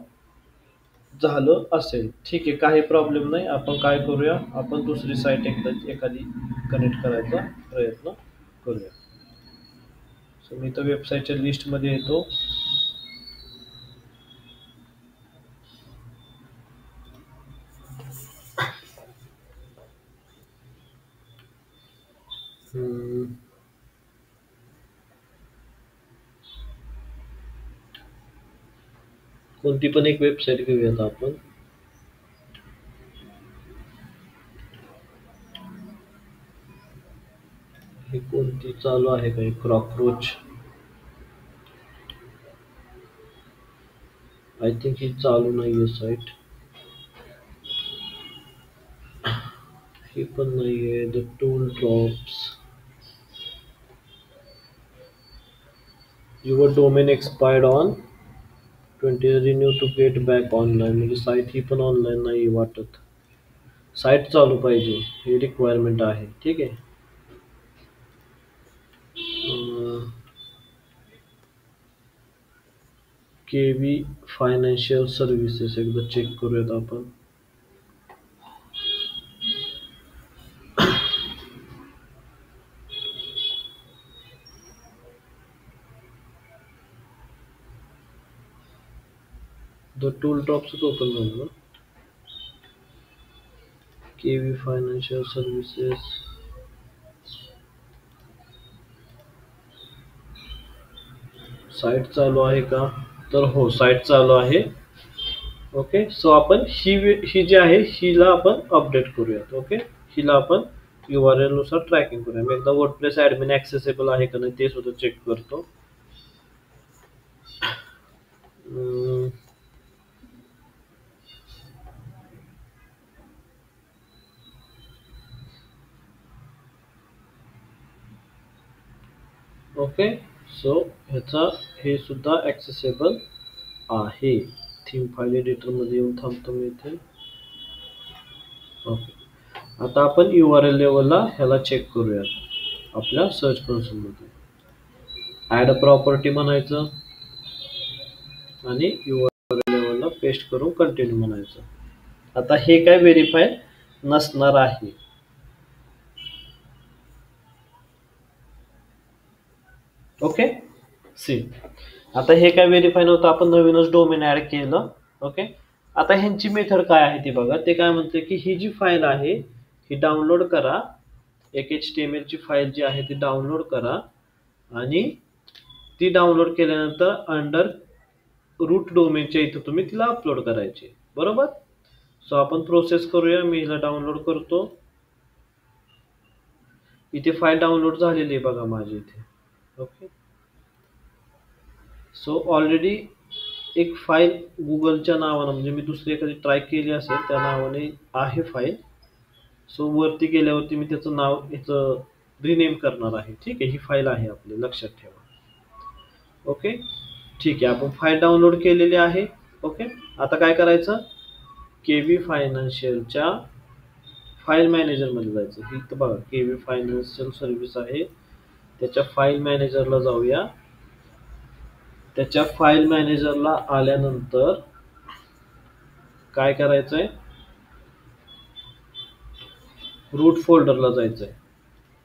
झालं असेल. ठीक आहे, काही प्रॉब्लेम नाही. आपण काय करूया, आपण दुसरी साईट एखादी कनेक्ट करायचा प्रयत्न करूया. सो मी तर वेबसाईटच्या लिस्टमध्ये येतो. कोणती पण एक वेबसाईट घेऊयात आपण. ही कोणती चालू आहे काही, कॉकरोच. आय थिंक ही चालू नाहीये साईट, ही पण नाहीये. The tool drops, your domain expired on 20 renew to get back online. म्हणजे साईट ही पण ऑनलाईन नाही वाटत. साईट चालू पाहिजे ही रिक्वायरमेंट आहे. ठीक आहे. केवी फायनान्शियल सर्व्हिसेस एकदा चेक करूयात आपण. द टूल ड्रॉप्सच ओपन झालं ना. केवी फायनान्शियल सर्व्हिसेस, साईट चालू आहे का? तर हो, साईट चालू आहे. ओके. सो आपण ही जी आहे हिला आपण अपडेट करूयात. ओके. हिला आपण URL नुसार ट्रॅकिंग करूया. मी एकदा वर्डप्रेस ऍडमिन ऍक्सेसेबल आहे का नाही ते सुद्धा चेक करतो. ओके. सो ह्याचा हे सुद्धा ऍक्सेसेबल आहे. थीम फाईल एडिटर मध्ये येऊन थांबतो मी इथे. ओके. आता आपण URL लेवलला ह्याला चेक करूयात आपल्या सर्च कन्सोल मध्ये. ऍड प्रॉपर्टी म्हणायचं आणि URL लेवलला पेस्ट करून कंटिन्यू म्हणायचं. आता हे काय व्हेरीफाय नसणार आहे. ओके. सी, आता हे काय व्हेरीफाय नव्हतं, आपण नवीनच डोमेन ऍड केलं. ओके. आता ह्यांची मेथड काय आहे ते बघा. ते काय म्हणते की ही जी फाईल आहे ही डाउनलोड करा. एक HTML ची फाईल जी आहे ती डाउनलोड करा आणि ती डाउनलोड केल्यानंतर अंडर रूट डोमेनच्या इथं तुम्ही तिला अपलोड करायची. बरोबर. सो आपण प्रोसेस करूया. मी हिला डाउनलोड करतो. इथे फाईल डाउनलोड झालेली आहे बघा माझी इथे. ओके. सो ऑलरेडी एक फाईल गुगलच्या नावानं, म्हणजे मी दुसरी एखादी ट्राय केली असेल त्या नावाने आहे फाईल. सो वरती गेल्यावरती मी त्याचं नाव याचं रिनेम करणार आहे. ठीक आहे. ही फाईल आहे आपली, लक्षात ठेवा. ओके. ठीक आहे. आपण फाईल डाउनलोड केलेली आहे. ओके. आता काय करायचं, केवी फायनान्शियलच्या फाईल मॅनेजर मध्ये जायचं. ही तर बघा केवी फायनान्शियल सर्व्हिस आहे, त्याच्या फाईल मॅनेजरला जाऊया. त्याच्या फाईल मॅनेजरला आल्यानंतर काय करायचंय, रूट फोल्डरला जायचंय.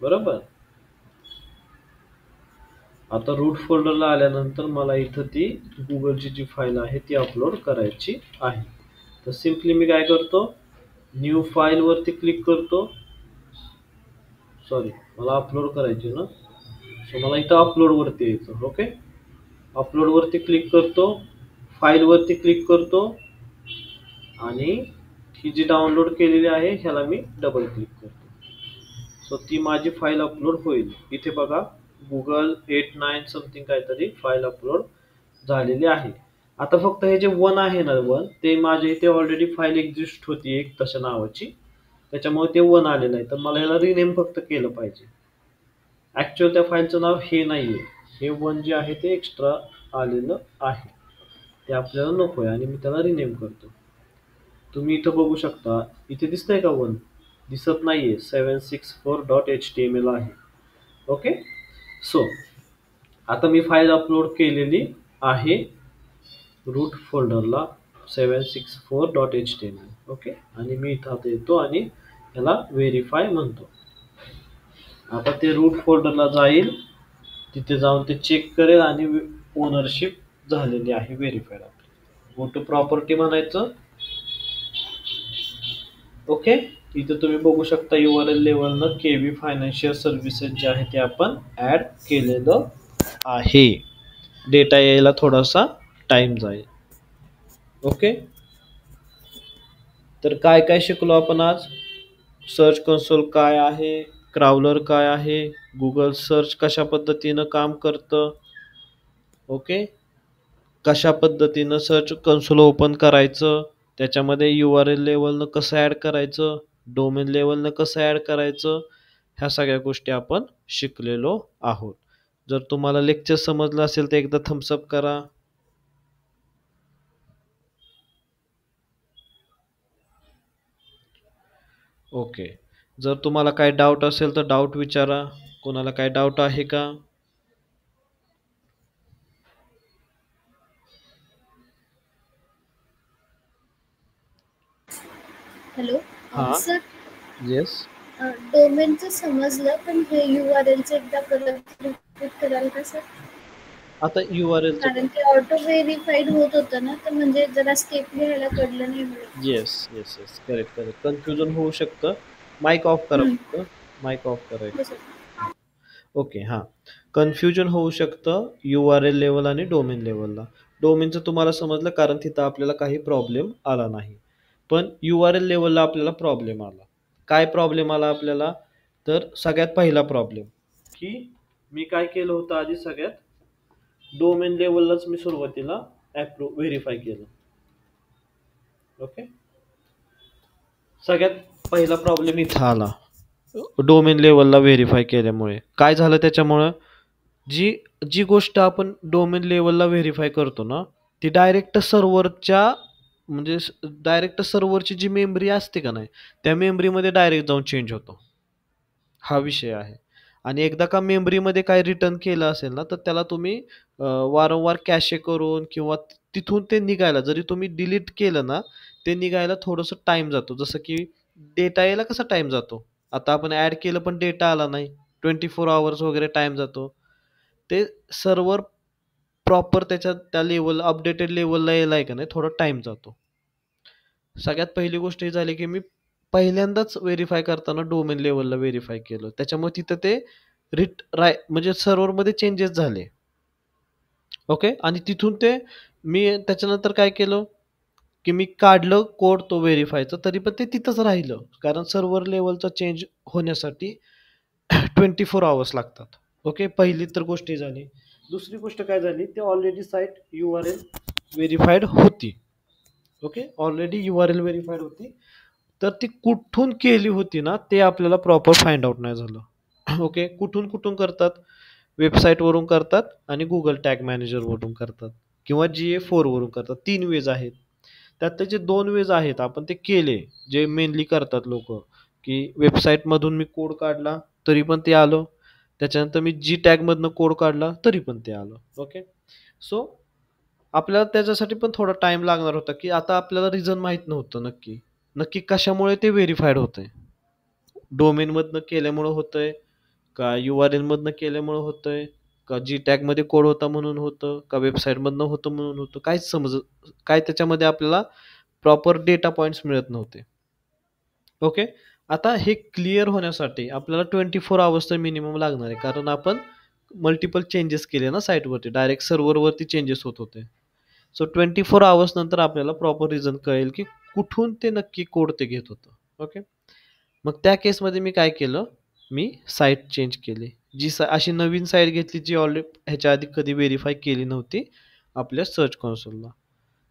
बरोबर. आता रूट फोल्डरला आल्यानंतर मला इथं ती गुगलची जी फाईल आहे ती अपलोड करायची आहे. तर सिम्पली मी काय करतो, न्यू फाईल वरती क्लिक करतो. सॉरी, मला अपलोड करायची ना. सो मला इथं अपलोड वरती यायचं. ओके. अपलोड वरती क्लिक करतो, फाईल वरती क्लिक करतो आणि ही जी डाउनलोड केलेली आहे ह्याला मी डबल क्लिक करतो. सो ती माझी फाईल अपलोड होईल. इथे बघा गुगल 89 समथिंग काहीतरी फाईल अपलोड झालेली आहे. आता फक्त हे जे 1 आहे ना, 1 ते माझ्या इथे ऑलरेडी फाईल एक्झिस्ट होती एक तशा नावाची, त्याच्यामुळे ते 1 आलेलं आहे. तर मला याला रिनेम फक्त केलं पाहिजे. ऍक्च्युअल त्या फाईलचं नाव हे नाहीये, हे 1 जे आहे ते एक्स्ट्रा आलेलं आहे, ते आपल्याला नको आहे आणि मी त्याला रिनेम करतो. तुम्ही इथं बघू शकता, इथे दिसतंय का 1 दिसत नाहीये, 764.html आहे. ओके. सो आता मी फाईल अपलोड केलेली आहे रूट फोल्डरला 764.html. ओके. आणि मी इथं आता येतो आणि ह्याला व्हेरीफाय म्हणतो. आता ते रूट फोल्डरला जाईल, तिथे जाऊन ते चेक करेल आणि ओनरशिप झालेली आहे व्हेरीफाईड आपली. गो टू प्रॉपर्टी म्हणायचं. ओके. इथे तुम्ही बघू शकता URL लेवलनं केवी फायनान्शियल सर्व्हिसेस जे आहे ते आपण ऍड केलेलं आहे. डेटा यायला थोडासा टाइम जाईल. ओके. तर काय काय शिकलो आपण आज. सर्च कन्सोल काय आहे, क्राउलर काय आहे, गुगल सर्च कशा पद्धतीनं काम करतं. ओके. कशा पद्धतीनं सर्च कन्सोल ओपन करायचं, त्याच्यामध्ये URL लेवलनं कसं ॲड करायचं, डोमेन लेवलनं कसं ॲड करायचं, ह्या सगळ्या गोष्टी आपण शिकलेलो आहोत. जर तुम्हाला लेक्चर समजलं असेल तर एकदा थम्सअप करा. ओके. जर तुम्हाला काही डाऊट असेल तर डाऊट विचारा. कोणाला काही डाऊट आहे का? हॅलो हा. Sir, yes. डोमेनचं समजलं, पण हे URLचं एकदा परत रिपीट कराल का सर? आता URL कारण की ऑटो व्हेरीफाईड होत होतं ना, तर म्हणजे जरा स्टेप लिहायला कळलं नाही मला. Yes yes yes, correct correct. Confusion होऊ शकतं. माईक ऑफ करा फक्त. माईक ऑफ करा. हो सर. ओके. हां. कन्फ्युजन होऊ शकतं URL लेवल आणि डोमेन लेवलला. डोमेनचं तुम्हाला समजलं कारण तिथं आपल्याला काही प्रॉब्लेम आला नाही. पण URL लेवलला आपल्याला प्रॉब्लेम आला. काय प्रॉब्लेम आला आपल्याला? तर सगळ्यात पहिला प्रॉब्लेम की मी काय केलं होतं आधी सगळ्यात डोमेन लेवललाच मी सुरुवातीला व्हेरीफाय केलं. ओके. सगळ्यात पहिला प्रॉब्लेम इथं आला डोमेन लेवलला व्हेरीफाय केल्यामुळे. काय झालं त्याच्यामुळं? जी जी गोष्ट आपण डोमेन लेवलला व्हेरीफाय करतो ना, ती डायरेक्ट सर्व्हरच्या म्हणजे डायरेक्ट सर्व्हरची जी मेमरी असते का नाही, त्या मेमरीमध्ये डायरेक्ट जाऊन चेंज होतो. हा विषय आहे. आणि एकदा का मेमरीमध्ये काय रिटर्न केलं असेल ना, तर त्याला तुम्ही वारंवार कॅशे करून किंवा तिथून ते निघायला जरी तुम्ही डिलीट केलं ना, ते निघायला थोडंसं टाईम जातो. जसं की डेटा यायला कसा टाईम जातो. आता आपण ॲड केलं पण डेटा आला नाही. 24 अवर्स वगैरे टाईम जातो. ते सर्व्हर प्रॉपर त्याच्या त्या लेव्हल अपडेटेड लेव्हलला यायला आहे का नाही थोडा टाइम जातो. सगळ्यात पहिली गोष्ट ही झाली की मी पहिल्यांदाच व्हेरीफाय करताना डोमेन लेवलला व्हेरीफाय केलं. त्याच्यामुळे तिथं ते म्हणजे सर्व्हरमध्ये चेंजेस झाले. ओके. आणि तिथून ते मी त्याच्यानंतर काय केलं की मी काढलं कोड तो व्हेरीफायचा, तरी पण ते तिथंच राहिलं. कारण सर्व्हर लेवलचा चेंज होण्यासाठी 24 अवर्स लागतात. ओके. पहिली तर गोष्ट ही झाली. दुसरी गोष्ट काय झाली, ते ऑलरेडी साईट URL व्हेरीफाईड होती. ओके. ऑलरेडी URL व्हेरीफाईड होती. तर ती कुठून केली होती ना, ते आपल्याला प्रॉपर फाइंड आउट नाही झालं. ओके. कुठून कुठून करतात? वेबसाईटवरून करतात आणि गुगल टॅग मॅनेजरवरून करतात किंवा GA4 वरून करतात. 3 वेज आहेत. त्यातले जे 2 वेज आहेत आपण ते केले, जे मेनली करतात लोक की वेबसाईटमधून मी कोड काढला तरी पण ते आलं. त्याच्यानंतर मी जी टॅगमधनं कोड काढला तरी पण ते आलं. ओके. सो आपल्याला त्याच्यासाठी पण थोडा टाइम लागणार होता की आता आपल्याला रिझन माहित नव्हतं नक्की नक्की कशामुळे ते व्हेरीफाईड होतंय. डोमेनमधनं केल्यामुळं होतंय का URL मधनं केल्यामुळं होतंय का जी टॅगमध्ये कोड होता म्हणून होतं का वेबसाईटमधनं होतं म्हणून होतं, काहीच काय त्याच्यामध्ये आपल्याला प्रॉपर डेटा पॉईंट्स मिळत नव्हते. ओके. आता हे क्लिअर होण्यासाठी आपल्याला 24 अवर्स तर मिनिमम लागणार आहे, कारण आपण मल्टिपल चेंजेस केले ना साईटवरती, डायरेक्ट सर्व्हरवरती चेंजेस होत होते. सो 24 अवर्स नंतर आपल्याला प्रॉपर रिझन कळेल की कुठून ते नक्की कोड ते घेत होतं. ओके. मग त्या केसमध्ये मी काय केलं, मी साईट चेंज केली. अशी नवीन साईट घेतली जी ऑलरेडी ह्याच्या आधी कधी व्हेरीफाय केली नव्हती आपल्या सर्च कन्सोलला.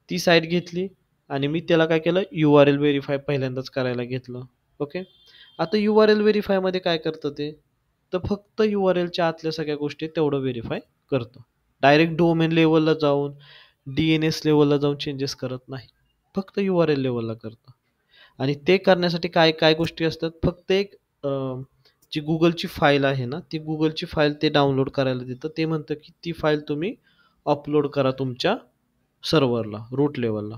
ती साईट घेतली आणि मी त्याला काय केलं, URL व्हेरीफाय पहिल्यांदाच करायला घेतलं. ओके. आता URL व्हेरीफायमध्ये काय करतं ते, तर फक्त URLच्या आतल्या सगळ्या गोष्टी तेवढं व्हेरीफाय करतं. डायरेक्ट डोमेन लेवलला जाऊन DNS लेवलला जाऊन चेंजेस करत नाही. फक्त URL लेवलला करतं. आणि ते करण्यासाठी काय काय गोष्टी असतात, फक्त एक जी गुगलची फाईल आहे ना, ती गुगलची फाईल ते डाउनलोड करायला देतं. ते म्हणतं की ती फाईल तुम्ही अपलोड करा तुमच्या सर्व्हरला, रूट लेवलला.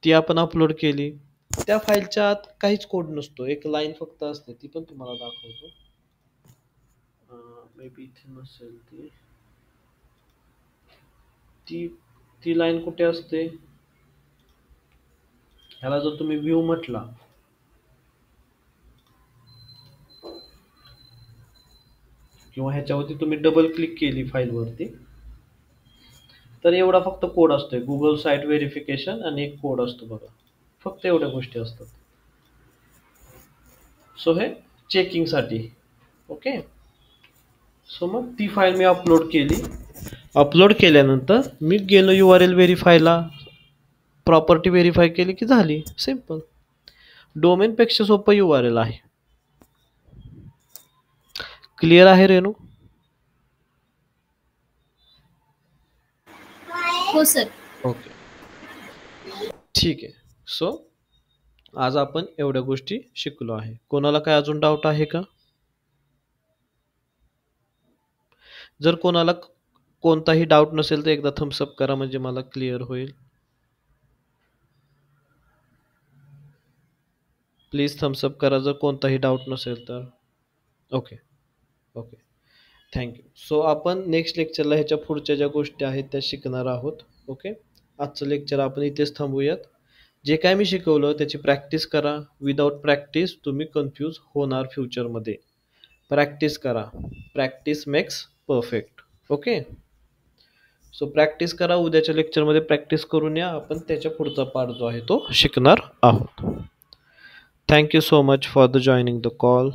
ती आपण अपलोड केली. त्या फाईलच्या आत काहीच कोड नसतो. एक लाईन फक्त असते. ती पण तुम्हाला दाखवतो. मे बी इथे नसेल ती. ती ती लाईन कुठे असते? ह्याला जर तुम्ही व्ह्यू म्हटला किंवा ह्याच्यावरती तुम्ही डबल क्लिक केली फाईलवरती, तर एवढा फक्त कोड असतोय. गुगल साईट व्हेरिफिकेशन आणि एक कोड असतो बघा. फक्त एवढ्या गोष्टी असतात. सो हे चेकिंगसाठी. ओके. सो मग ती फाईल मी अपलोड केली अपलोड केल्यानंतर मी गेलो URL व्हेरीफायला, प्रॉपर्टी व्हेरीफाय केली की झाली. सिम्पल. डोमेनपेक्षा सोपं URL आहे. क्लिअर आहे रेणू? हो सर. ओके, ठीक आहे. सो आज आपण एवढ्या गोष्टी शिकलो आहे. कोणाला काय अजून डाऊट आहे का? जर कोणाला कोणताही डाऊट नसेल तर एकदा थम्सअप करा, म्हणजे मला क्लिअर होईल. प्लीज थम्सअप करा जर कोणताही डाऊट नसेल तर. Okay okay, thank you. सो आपण नेक्स्ट लेक्चरला ह्याच्या पुढच्या ज्या गोष्टी आहेत त्या शिकणार आहोत. ओके, आजचं लेक्चर आपण इथेच थांबूयात. जे काय मी शिकवलं त्याची प्रॅक्टिस करा. विदाउट प्रॅक्टिस तुम्ही कन्फ्यूज होणार फ्युचरमध्ये. प्रॅक्टिस करा. Practice makes perfect. Okay, so practice करा. उद्याच्या लेक्चरमध्ये प्रॅक्टिस करून या. आपण त्याच्या पुढचा पार्ट जो आहे तो शिकणार आहोत. Thank you so much for the joining the call.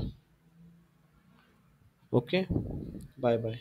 Okay, bye bye.